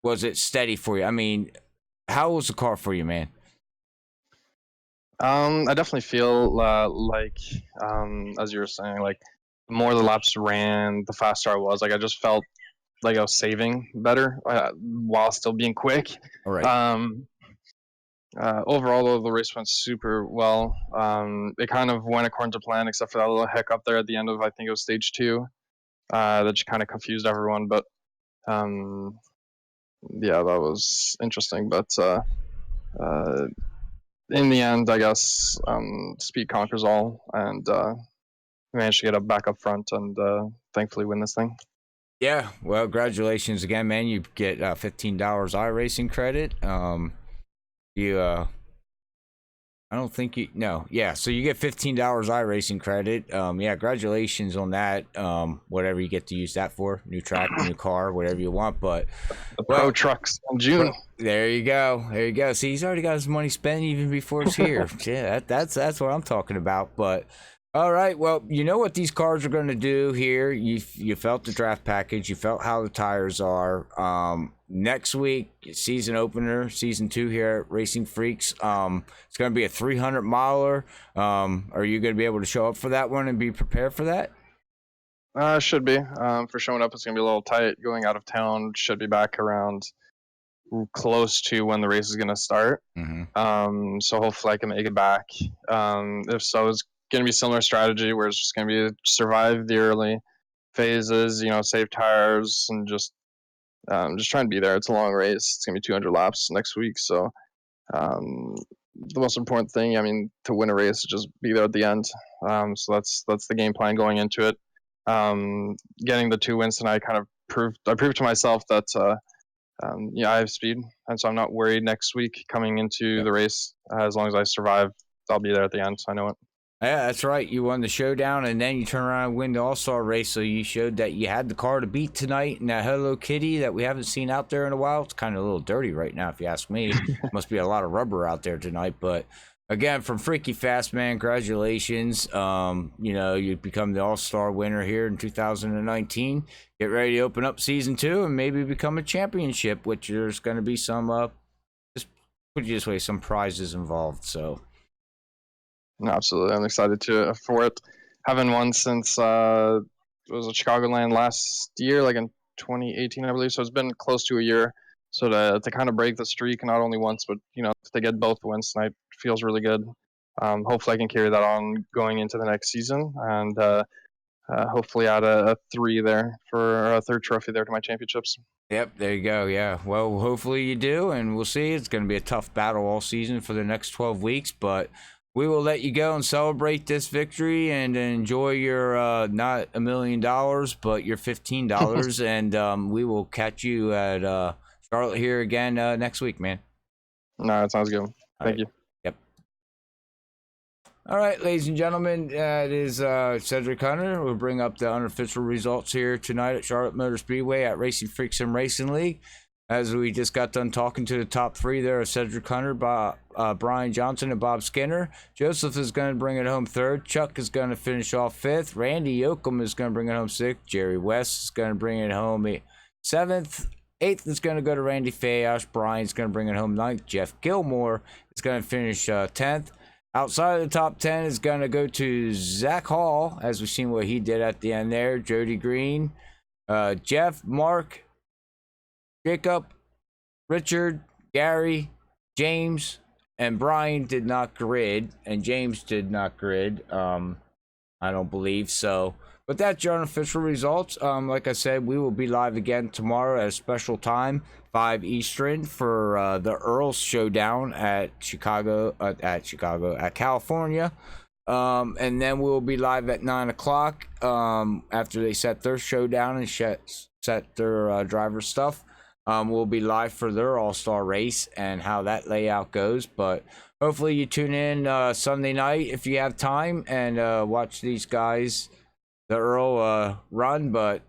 was it steady for you? I mean, how was the car for you, man? I definitely feel like, as you were saying, like the more the laps ran, the faster I was. Like I just felt like I was saving better while still being quick. All right. Overall, though, the race went super well. It kind of went according to plan, except for that little hiccup there at the end of, I think it was stage 2, that just kind of confused everyone. But yeah, that was interesting. But in the end, I guess speed conquers all, and managed to get back up front and thankfully win this thing. Yeah, well, congratulations again, man. You get $15 iRacing credit. I don't think so you get $15 iRacing credit. Yeah, congratulations on that. Whatever you get to use that for, new track, new car, whatever you want. But the Pro Trucks in June. There you go. See, he's already got his money spent even before it's here. Yeah, that's what I'm talking about. But all right, well, you know what these cars are going to do here. You felt the draft package. You felt how the tires are. Next week, season opener, season 2 here at Racinfreeks. It's going to be a 300 miler. Are you going to be able to show up for that one and be prepared for that? Should be. For showing up, it's going to be a little tight. Going out of town, should be back around close to when the race is going to start. Mm-hmm. So hopefully I can make it back. If so, it's going to be a similar strategy where it's just going to be survive the early phases, save tires, and just trying to be there. It's a long race. It's going to be 200 laps next week. So the most important thing, to win a race is just be there at the end. So that's the game plan going into it. Getting the 2 wins tonight kind of proved to myself that I have speed, and so I'm not worried next week coming into the race. As long as I survive, I'll be there at the end. So I know it. Yeah, that's right. You won the Showdown, and then you turn around and win the All-Star race, so you showed that you had the car to beat tonight, and that Hello Kitty that we haven't seen out there in a while. It's kind of a little dirty right now, if you ask me. Must be a lot of rubber out there tonight, but again, from Freaky Fast, man, congratulations. You know, you become the All-Star winner here in 2019. Get ready to open up season 2 and maybe become a championship, which there's going to be some, just put it this way, some prizes involved. So, No, absolutely. I'm excited for it. Haven't won since it was at Chicagoland last year, like in 2018, I believe. So it's been close to a year. So to kind of break the streak, not only once, but to get both wins tonight feels really good. Hopefully, I can carry that on going into the next season, and hopefully add a 3 there for a 3rd trophy there to my championships. yep, there you go. Yeah. Well, hopefully you do, and we'll see. It's going to be a tough battle all season for the next 12 weeks, but we will let you go and celebrate this victory and enjoy your not $1 million, but your $15. And we will catch you at Charlotte here again next week, man. No, that sounds good. Thank you. Yep. All right, ladies and gentlemen, it is Cedric Hunter. We'll bring up the unofficial results here tonight at Charlotte Motor Speedway at Racinfreeks and Racing League. As we just got done talking to the top 3 there, Cedric Hunter, Brian Johnson, and Bob Skinner. Joseph is going to bring it home 3rd. Chuck is going to finish off 5th. Randy Yoakum is going to bring it home 6th. Jerry West is going to bring it home 7th. 8th is going to go to Randy Fayosh. Brian's going to bring it home 9th. Jeff Gilmore is going to finish 10th. Outside of the top 10 is going to go to Zach Hall, as we've seen what he did at the end there. Jody Green, Jeff, Mark, Jacob, Richard, Gary, James, and Brian did not grid, and James did not grid. I don't believe so. But that's your unofficial results. Like I said, we will be live again tomorrow at a special time, 5 Eastern, for the Earls Showdown at California. And then we'll be live at 9 o'clock after they set their showdown and set their driver stuff. We'll be live for their all-star race and how that layout goes. But hopefully you tune in Sunday night if you have time and watch these guys, the Earl, run. But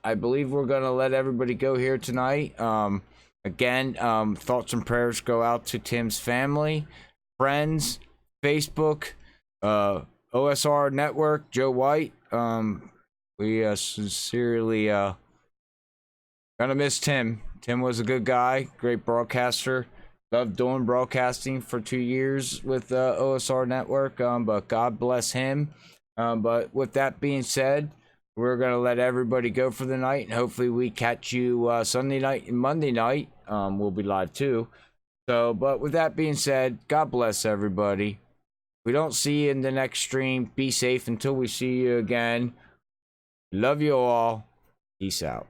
I believe we're going to let everybody go here tonight. Again, thoughts and prayers go out to Tim's family, friends, Facebook, OSR Network, Joe White. We sincerely gonna miss Tim. Tim was a good guy, great broadcaster. Loved doing broadcasting for 2 years with OSR Network, but God bless him. But with that being said, we're gonna let everybody go for the night, and hopefully we catch you Sunday night and Monday night. We'll be live too. So, but with that being said, God bless everybody. We don't see you in the next stream. Be safe until we see you again. Love you all. Peace out.